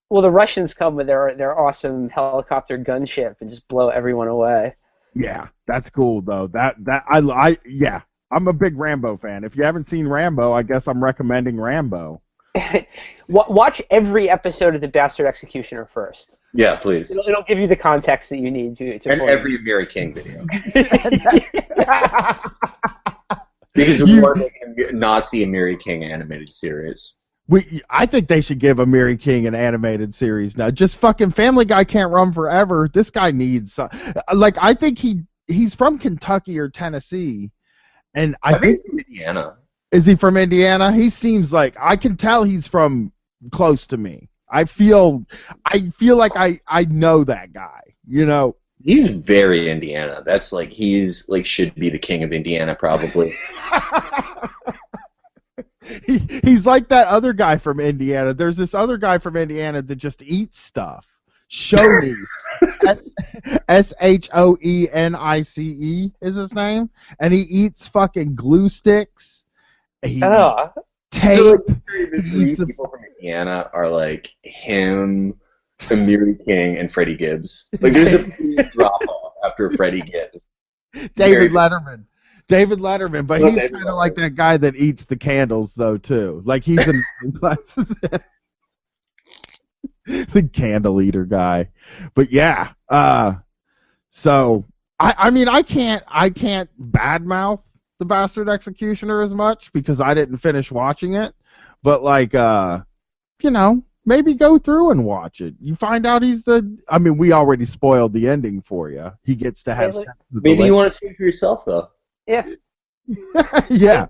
Well, the Russians come with their awesome helicopter gunship and just blow everyone away. Yeah, that's cool though. I'm a big Rambo fan. If you haven't seen Rambo, I guess I'm recommending Rambo. Watch every episode of The Bastard Executioner first. Yeah, please. It'll give you the context that you need to and every Amiri King video. Because we want to make a Nazi Amiri King animated series. I think they should give Amiri King an animated series now. Just fucking Family Guy can't run forever. This guy needs I think he's from Kentucky or Tennessee, and I think from Indiana. Is he from Indiana? He seems like I can tell he's from close to me. I feel like I know that guy. He's very Indiana. That's he's should be the king of Indiana probably. He's like that other guy from Indiana. There's this other guy from Indiana that just eats stuff. Shonice. Shoenice is his name, and he eats fucking glue sticks. He eats tape. So, the three people from Indiana are him, Amiri King, and Freddie Gibbs. There's a big drop off after Freddie Gibbs. David Letterman, but he's kind of like that guy that eats the candles though too. He's in classes. The candle eater guy. But yeah, so I can't badmouth The Bastard Executioner as much because I didn't finish watching it, but maybe go through and watch it. You find out we already spoiled the ending for you. He gets to have sex with maybe you want to speak for yourself though. Yeah. Yeah.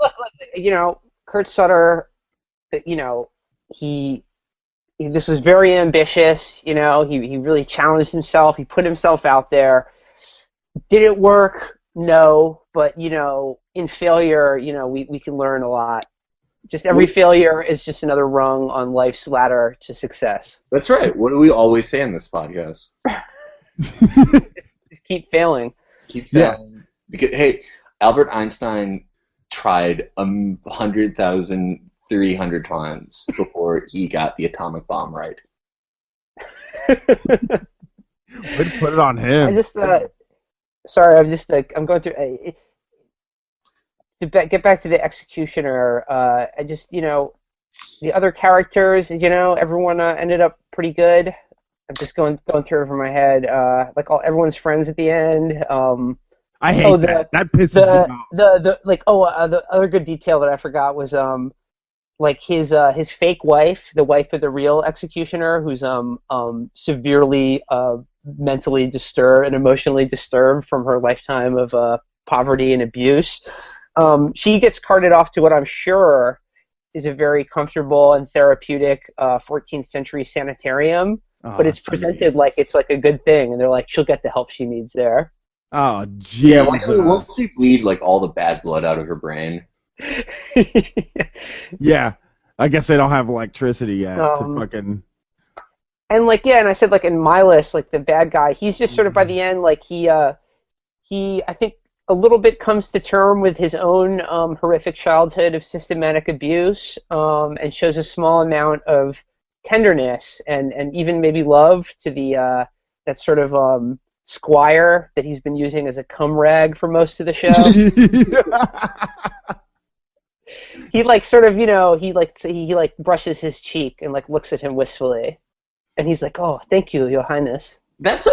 Kurt Sutter, this was very ambitious, he really challenged himself, he put himself out there. Did it work? No, but in failure, we can learn a lot. Just every failure is just another rung on life's ladder to success. That's right. What do we always say in this podcast? just keep failing. Keep failing. Yeah. Because hey, Albert Einstein tried 100,300 times before he got the atomic bomb right. Way to put it on him. I just, sorry, I'm just I'm going through. Get back to the executioner. I just, the other characters, everyone ended up pretty good. I'm just going through over my head. Like everyone's friends at the end. I hate that. That pisses me off. The other good detail that I forgot was like his fake wife, the wife of the real executioner, who's severely mentally disturbed and emotionally disturbed from her lifetime of poverty and abuse. She gets carted off to what I'm sure is a very comfortable and therapeutic 14th century sanitarium, but it's presented like it's like a good thing, and they're like, she'll get the help she needs there. Oh, jeez. Yeah, once they bleed like all the bad blood out of her brain. Yeah, I guess they don't have electricity yet to fucking. And and I said in my list, the bad guy, he's just sort of by the end, he I think a little bit comes to term with his own horrific childhood of systematic abuse, and shows a small amount of tenderness and even maybe love to the that sort of squire that he's been using as a cum rag for most of the show. He he brushes his cheek and looks at him wistfully, and he's like, "Oh, thank you, Your Highness." That's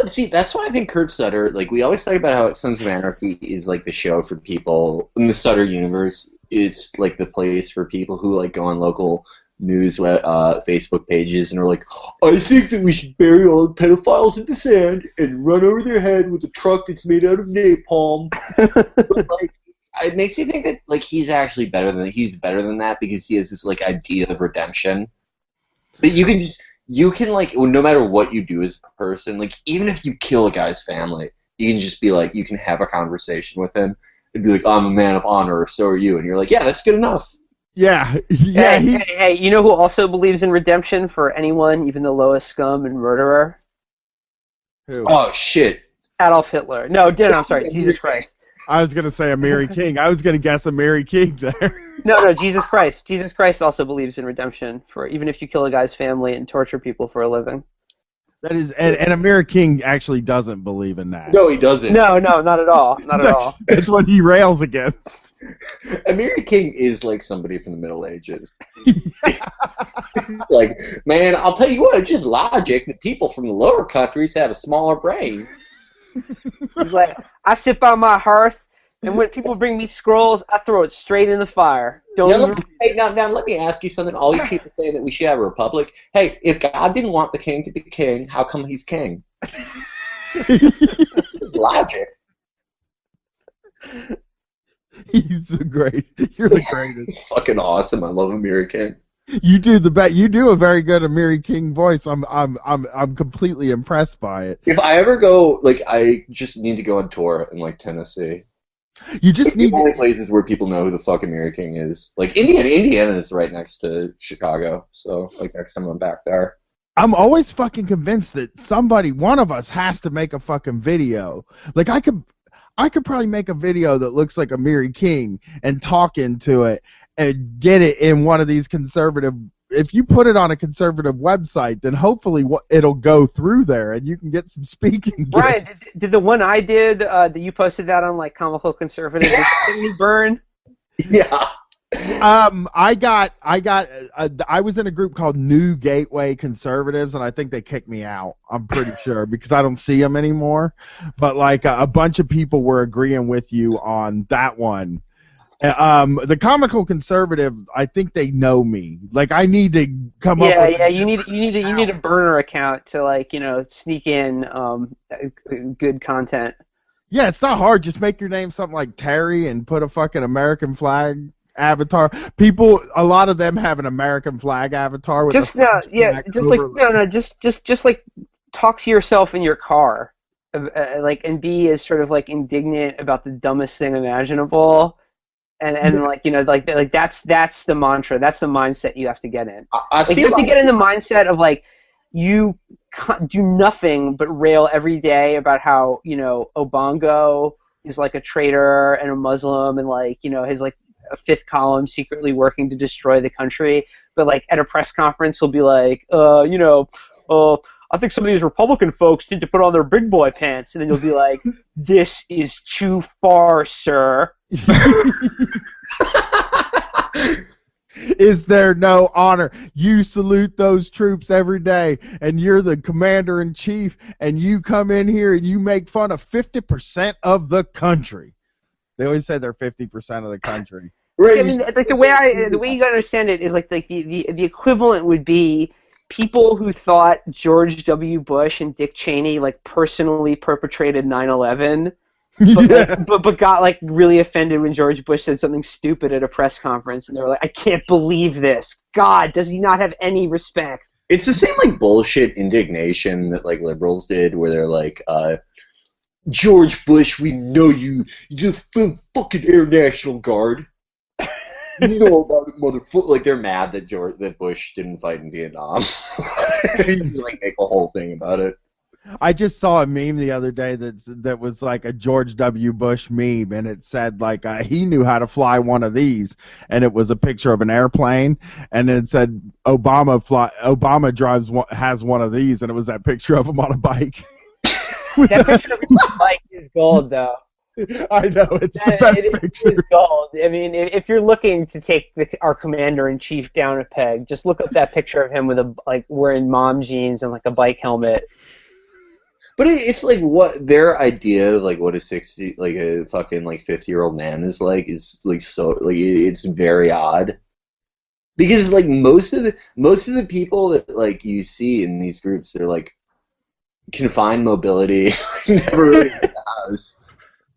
why I think Kurt Sutter, we always talk about how Sons of Anarchy is the show for people in the Sutter universe. It's the place for people who go on local news Facebook pages and are like, I think that we should bury all the pedophiles in the sand and run over their head with a truck that's made out of napalm. But, it makes me think that he's actually better than that because he has this idea of redemption that you can no matter what you do as a person, even if you kill a guy's family, you can just be you can have a conversation with him and be like, I'm a man of honor, so are you, and you're like, yeah, that's good enough. Yeah. Hey, you know who also believes in redemption for anyone, even the lowest scum and murderer? Who? Oh shit. Adolf Hitler. No, I'm sorry, Jesus Christ. I was going to say Amiri King. I was going to guess Amiri King there. No, Jesus Christ. Jesus Christ also believes in redemption for even if you kill a guy's family and torture people for a living. That is, and Amiri King actually doesn't believe in that. No, he doesn't. No, not at all. Not at all. That's what he rails against. Amiri King is somebody from the Middle Ages. Man, I'll tell you what, it's just logic that people from the lower countries have a smaller brain. He's like, I sit by my hearth, and when people bring me scrolls, I throw it straight in the fire. Now let me ask you something. All these people saying that we should have a republic. Hey, if God didn't want the king to be king, how come he's king? It's logic. He's the great. You're the greatest. Fucking awesome. I love Amiri King. You do You do a very good Amiri King voice. I'm completely impressed by it. If I ever go, I just need to go on tour in Tennessee. You just need only places where people know who the fuck Amiri King is. Indiana is right next to Chicago, so next time I'm back there. I'm always fucking convinced that one of us has to make a fucking video. I could probably make a video that looks like Amiri King and talk into it and get it in one of these conservative. If you put it on a conservative website, then hopefully it'll go through there and you can get some speaking. Brian, did the one I did that you posted that on Comical Conservative did you burn? Yeah. I was in a group called New Gateway Conservatives, and I think they kicked me out. I'm pretty sure because I don't see them anymore. But a bunch of people were agreeing with you on that one. The Comical Conservative, I think they know me. I need to come up. Yeah. You need a burner account to sneak in good content. Yeah, it's not hard. Just make your name something like Terry and put a fucking American flag avatar. A lot of them have an American flag avatar with just talk to yourself in your car, and be as sort of indignant about the dumbest thing imaginable, and that's the mantra, that's the mindset you have to get in. You have to get in the mindset of you do nothing but rail every day about how Obongo is a traitor and a Muslim and his a fifth column secretly working to destroy the country, but at a press conference he'll be I think some of these Republican folks need to put on their big boy pants. And then you'll be like, this is too far, sir. Is there no honor? You salute those troops every day, and you're the commander-in-chief, and you come in here and you make fun of 50% of the country. They always say they're 50% of the country. Right. I mean, like the way you gotta understand it is like the equivalent would be people who thought George W. Bush and Dick Cheney like personally perpetrated 9/11. But got like really offended when George Bush said something stupid at a press conference, and they were like, "I can't believe this! God, does he not have any respect?" It's the same like bullshit indignation that like liberals did, where they're like, "George Bush, we know you the fucking Air National Guard. You know about it, motherfucker." Like they're mad that Bush didn't fight in Vietnam. Like make a whole thing about it. I just saw a meme the other day that was like a George W. Bush meme, and it said like he knew how to fly one of these, and it was a picture of an airplane, and it said Obama has one of these, and it was that picture of him on a bike. That picture of him on a bike is gold, though. I know, it's the best picture. It is gold. I mean, if you're looking to take our commander-in-chief down a peg, just look up that picture of him with wearing mom jeans and like a bike helmet. But it's like what their idea of like what a 60 like a fucking like 50-year-old man is like so like it's very odd, because like most of the people that like you see in these groups, they're like confined mobility, never really leave the house.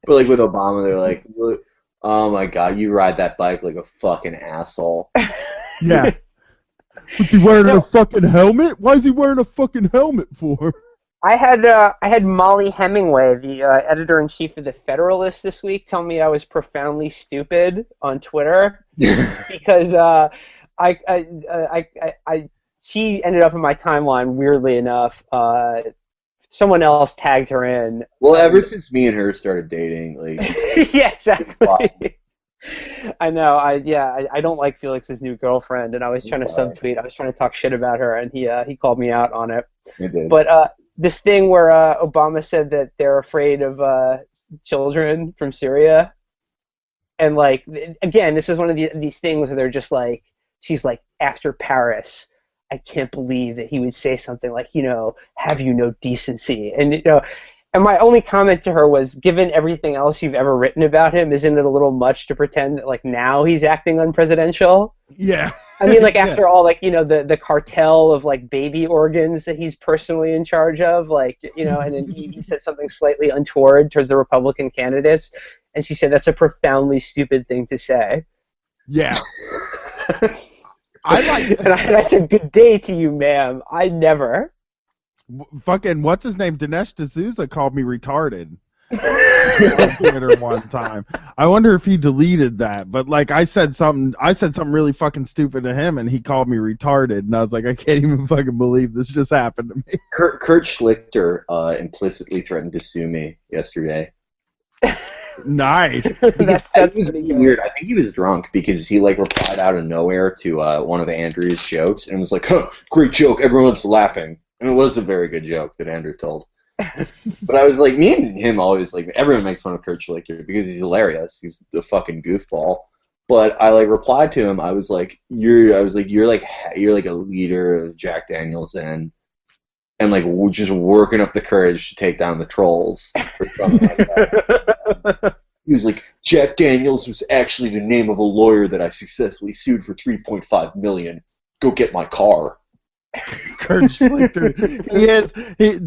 But like with Obama, they're like, look, oh my god, you ride that bike like a fucking asshole. Yeah. Was he wearing a fucking helmet? Why is he wearing a fucking helmet for? I had Molly Hemingway, the editor-in-chief of the Federalist, this week, tell me I was profoundly stupid on Twitter because she ended up in my timeline, weirdly enough. Someone else tagged her in. Well, ever since me and her started dating, like yeah, exactly. I know. I don't like Felix's new girlfriend, and I was trying to subtweet. I was trying to talk shit about her, and he called me out on it. He did. But this thing where Obama said that they're afraid of children from Syria, and like again, this is one of these things where they're just like, she's like, after Paris, I can't believe that he would say something like, have you no decency? And and my only comment to her was, given everything else you've ever written about him, isn't it a little much to pretend that like now he's acting unpresidential? Yeah. I mean, like after all, like the cartel of like baby organs that he's personally in charge of, like and then he said something slightly untoward towards the Republican candidates, and she said that's a profoundly stupid thing to say. Yeah. And I said, good day to you, ma'am. I never. Fucking what's his name? Dinesh D'Souza called me retarded on Twitter one time. I wonder if he deleted that. But like I said something really fucking stupid to him, and he called me retarded, and I was like, I can't even fucking believe this just happened to me. Kurt Schlichter implicitly threatened to sue me yesterday. Nice. That's was weird. I think he was drunk because he like replied out of nowhere to one of Andrew's jokes and was like, "Huh, great joke, everyone's laughing." And it was a very good joke that Andrew told. But I was like, me and him always like, everyone makes fun of Kurt Schlichter because he's hilarious. He's the fucking goofball. But I like replied to him. I was like, you're like a leader of Jack Daniels and like just working up the courage to take down the trolls or something like that. He was like, Jack Daniels was actually the name of a lawyer that I successfully sued for $3.5 million. Go get my car. Kurt Schlichter.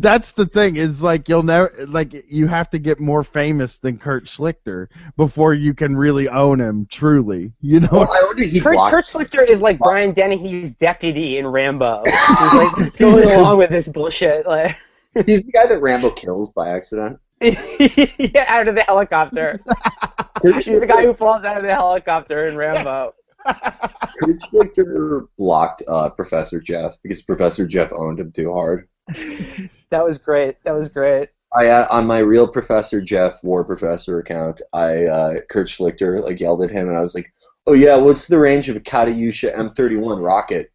That's the thing, is like you'll never, like, you have to get more famous than Kurt Schlichter before you can really own him truly. Well, I wonder Kurt Schlichter is like Brian Dennehy's deputy in Rambo. He's like going along with this bullshit. Like he's the guy that Rambo kills by accident. Yeah, out of the helicopter. He's the guy who falls out of the helicopter in Rambo. Kurt Schlichter blocked Professor Jeff because Professor Jeff owned him too hard. That was great. I on my real Professor Jeff War Professor account, Kurt Schlichter like yelled at him, and I was like, "Oh yeah, what's the range of a Katyusha M31 rocket?"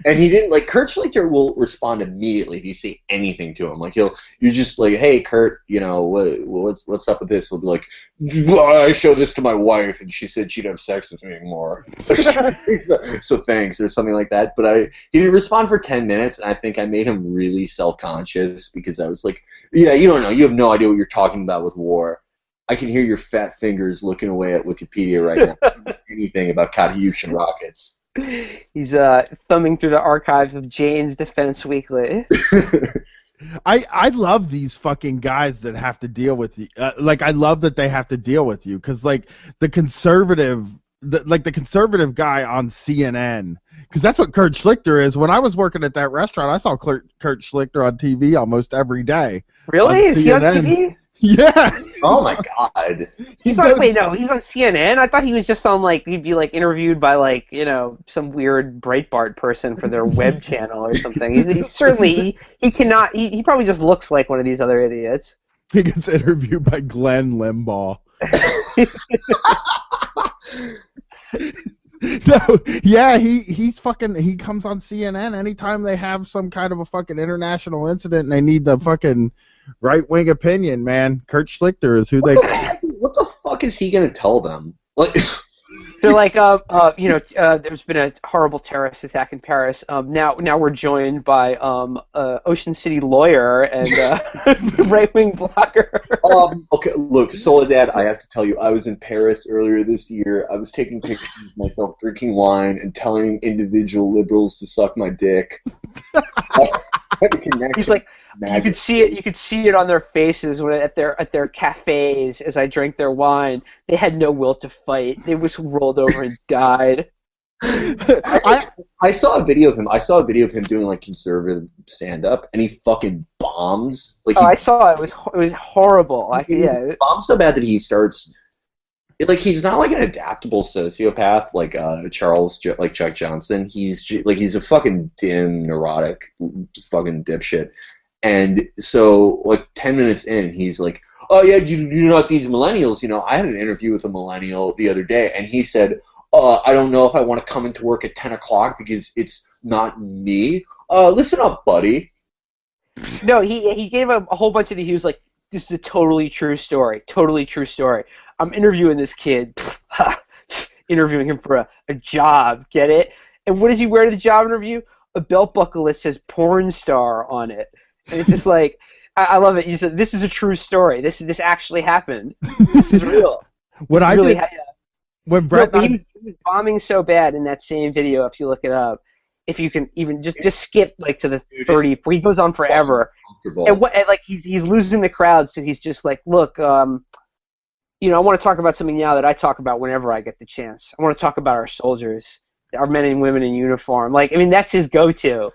And he didn't, like, Kurt Schlichter will respond immediately if you say anything to him. Like, you're just like, hey, Kurt, you know, what's up with this? He'll be like, well, I showed this to my wife, and she said she'd have sex with me more. So thanks, or something like that. But he didn't respond for 10 minutes, and I think I made him really self-conscious because I was like, yeah, you don't know. You have no idea what you're talking about with war. I can hear your fat fingers looking away at Wikipedia right now. Anything about Katyusha rockets. He's thumbing through the archives of Jane's Defense Weekly. I love these fucking guys that have to deal with you. Like, I love that they have to deal with you because, like, the conservative guy on CNN, because that's what Kurt Schlichter is. When I was working at that restaurant, I saw Kurt Schlichter on TV almost every day. Really? Is he on TV? Yeah. Oh my god. He's on CNN? I thought he was just on, like, he'd be, like, interviewed by, like, you know, some weird Breitbart person for their web channel or something. He's certainly, he cannot, he probably just looks like one of these other idiots. He gets interviewed by Glenn Limbaugh. No, yeah, he comes on CNN anytime they have some kind of a fucking international incident and they need the fucking right-wing opinion, man. Kurt Schlichter is who they... What the fuck is he gonna tell them? Like... They're like, there's been a horrible terrorist attack in Paris. Now we're joined by Ocean City lawyer and right-wing blogger. Okay, look, Soledad, I have to tell you, I was in Paris earlier this year. I was taking pictures of myself drinking wine and telling individual liberals to suck my dick. He's like, you could see it. You could see it on their faces when at their cafes as I drank their wine. They had no will to fight. They just rolled over and died. I saw a video of him. I saw a video of him doing like conservative stand-up, and he fucking bombs. Like, I saw it. It was horrible. He bombs so bad that he starts. Like, he's not like an adaptable sociopath like Chuck Johnson. He's a fucking dim, neurotic, fucking dipshit. And so, like, 10 minutes in, he's like, oh, yeah, you know what, these millennials, you know, I had an interview with a millennial the other day, and he said, I don't know if I want to come into work at 10 o'clock because it's not me. Listen up, buddy. No, he gave a whole bunch of these. He was like, this is a totally true story. Totally true story. I'm interviewing this kid. Interviewing him for a job. Get it? And what does he wear to the job interview? A belt buckle that says porn star on it. And it's just like, I love it. You said, this is a true story. This actually happened. This is real. When he was bombing so bad in that same video, if you look it up, if you can even just skip like to the 30, he goes on forever. And like he's losing the crowd, so he's just like, look, you know, I want to talk about something now that I talk about whenever I get the chance. I want to talk about our soldiers, our men and women in uniform. Like, I mean, that's his go-to.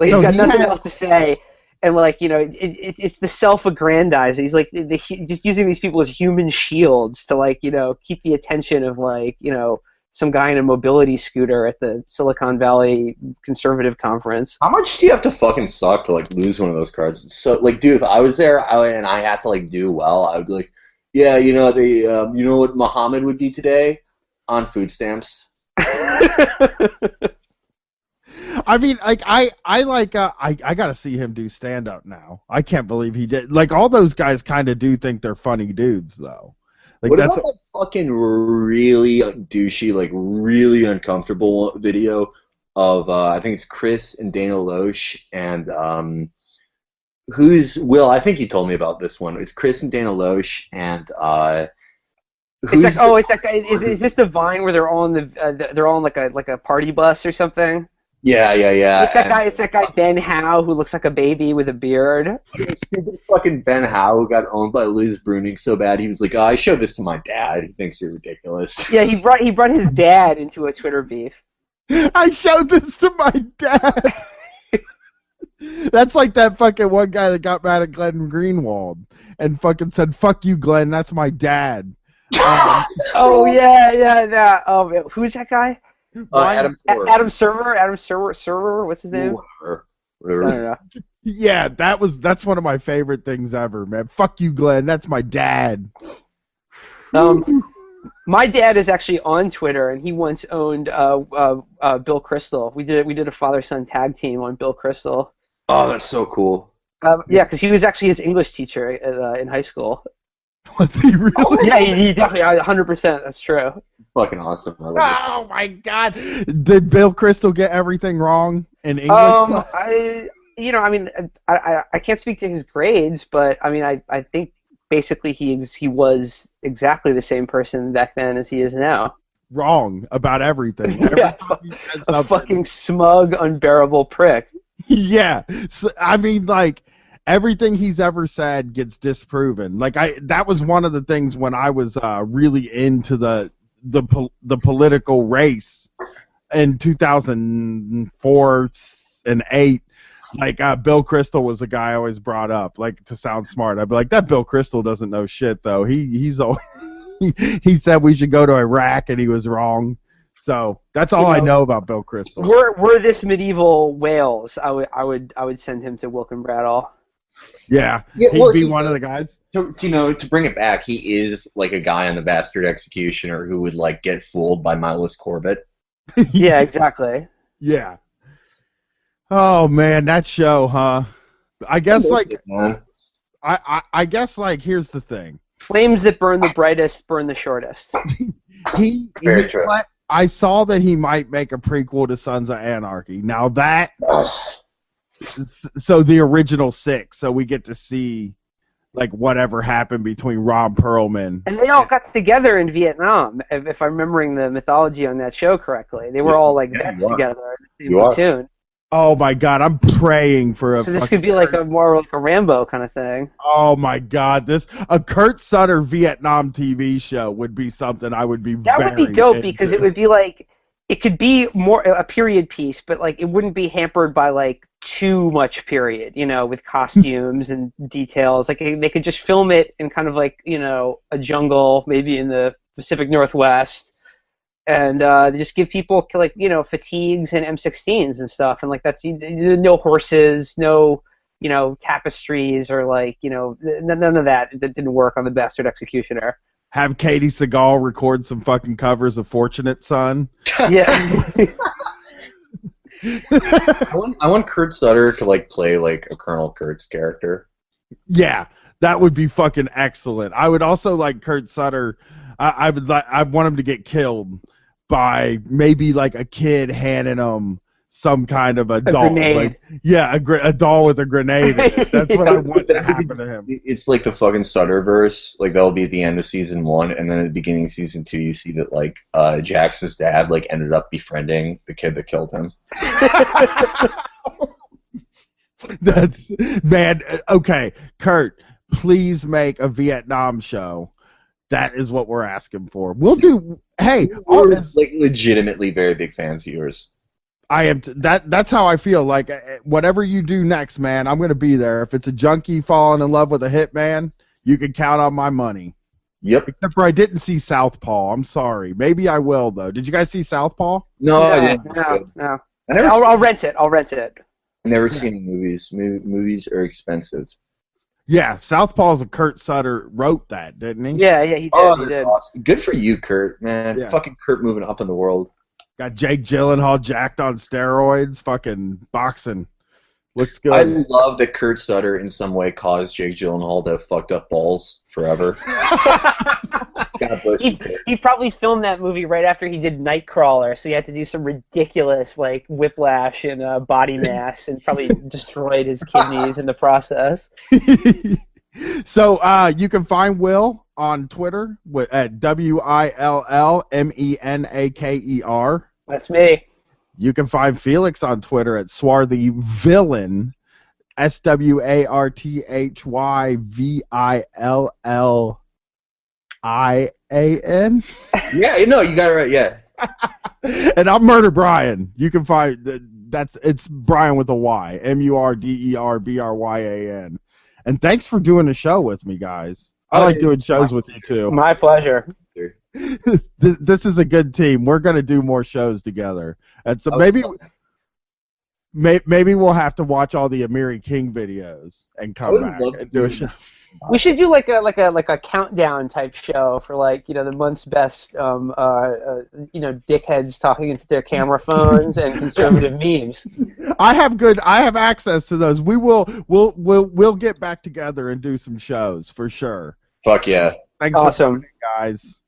Like, he's got nothing else to say. And, like, you know, it's the self-aggrandizing. He's, like, just using these people as human shields to, like, you know, keep the attention of, like, you know, some guy in a mobility scooter at the Silicon Valley Conservative Conference. How much do you have to fucking suck to, like, lose one of those cards? It's so, like, dude, if I was there and I had to, like, do well, I would be like, yeah, you know, you know what Muhammad would be today? On food stamps. I mean, like, I gotta see him do stand up now. I can't believe he did. Like, all those guys kind of do think they're funny dudes, though. Like, what about that fucking really douchey, like, really uncomfortable video of I think it's Chris and Dana Loesch and who's Will? I think you told me about this one. It's Chris and Dana Loesch and it's that guy. Is this the Vine where they're all in they're all in like a party bus or something? Yeah. It's that guy Ben Howe who looks like a baby with a beard. Stupid fucking Ben Howe who got owned by Liz Bruning so bad he was like, I showed this to my dad. He thinks you're ridiculous. Yeah, he brought his dad into a Twitter beef. I showed this to my dad. That's like that fucking one guy that got mad at Glenn Greenwald and fucking said, "Fuck you, Glenn. That's my dad." Oh yeah. Who's that guy? Adam Server. Adam Server. What's his name? Whatever. I don't know. Yeah, that's one of my favorite things ever, man. Fuck you, Glenn. That's my dad. My dad is actually on Twitter, and he once owned Bill Crystal. We did a father-son tag team on Bill Crystal. Oh, that's so cool. Yeah, because he was actually his English teacher in high school. Was he really? Yeah, he definitely 100%. That's true. Fucking awesome. I love Oh my God! Did Bill Crystal get everything wrong in English? I can't speak to his grades, but I mean, I think basically he was exactly the same person back then as he is now. Wrong about everything. Yeah, a fucking smug, unbearable prick. Yeah, so, I mean, like everything he's ever said gets disproven. Like that was one of the things when I was really into the political race in 2004 and 8. Like Bill Crystal was the guy I always brought up, like to sound smart. I'd be like, that Bill Crystal doesn't know shit though. He said we should go to Iraq and he was wrong. So that's all I know about Bill Crystal. Were this medieval Wales, I would send him to Wilkin Bradall. Yeah, Yeah, he'd be one of the guys. To bring it back, he is like a guy on the Bastard Executioner who would like get fooled by Miles Corbett. Yeah, exactly. Yeah. Oh man, that show, huh? I guess I guess like here's the thing. Flames that burn the brightest burn the shortest. Very true. I saw that he might make a prequel to Sons of Anarchy. Now that so the original 6, so we get to see like whatever happened between Ron Perlman. And they all got together in Vietnam, if I'm remembering the mythology on that show correctly. They were all like vets together in the same platoon. Oh my God, I'm praying for a. So this could be like more like a Rambo kind of thing. Oh my God, a Kurt Sutter Vietnam TV show would be something I would be. That would be dope because it would be like it could be more a period piece, but like it wouldn't be hampered by like too much period, with costumes and details. Like they could just film it in kind of like a jungle, maybe in the Pacific Northwest. And just give people like fatigues and M16s and stuff, and like that's no horses, no tapestries or like none of that didn't work on the Bastard Executioner. Have Katie Seagal record some fucking covers of Fortunate Son. Yeah. I want Kurt Sutter to like play like a Colonel Kurtz character. Yeah, that would be fucking excellent. I would also like Kurt Sutter. I want him to get killed by maybe like a kid handing him some kind of a doll. Grenade. Like, a doll with a grenade in it. That's what I want to happen to him. It's like the fucking Sutterverse. Like that'll be at the end of season 1, and then at the beginning of season 2, you see that like Jax's dad like ended up befriending the kid that killed him. That's man. Okay, Kurt, please make a Vietnam show. That is what we're asking for. We'll do. Hey, we're like legitimately very big fans of yours. I am. That's how I feel. Like whatever you do next, man, I'm gonna be there. If it's a junkie falling in love with a hitman, you can count on my money. Yep. Except for I didn't see Southpaw. I'm sorry. Maybe I will though. Did you guys see Southpaw? No, I didn't. No. I'll rent it. I've never seen any movies. Movies are expensive. Yeah, Southpaw's a Kurt Sutter wrote that, didn't he? Yeah, he did. Oh, that's awesome. Good for you, Kurt, man. Yeah. Fucking Kurt moving up in the world. Got Jake Gyllenhaal jacked on steroids, fucking boxing. Looks good. I love that Kurt Sutter in some way caused Jake Gyllenhaal to have fucked up balls forever. God bless you, Kurt. He probably filmed that movie right after he did Nightcrawler, so he had to do some ridiculous like whiplash and body mass, and probably destroyed his kidneys in the process. So you can find Will on Twitter at WILLMENAKER. That's me. You can find Felix on Twitter at Swarthyvillain, SWARTHYVILLIAN. Yeah, no, you got it right. Yeah. And I'm Murder Brian. You can find it's Brian with a Y, MURDERBRYAN. And thanks for doing the show with me, guys. I like doing shows with you too. My pleasure. This is a good team. We're gonna do more shows together, and so maybe we'll have to watch all the Amiri King videos and come back and do a show. We should do like a countdown type show for the month's best dickheads talking into their camera phones and conservative memes. I have access to those. We'll get back together and do some shows for sure. Fuck yeah. Thanks awesome. for coming, guys.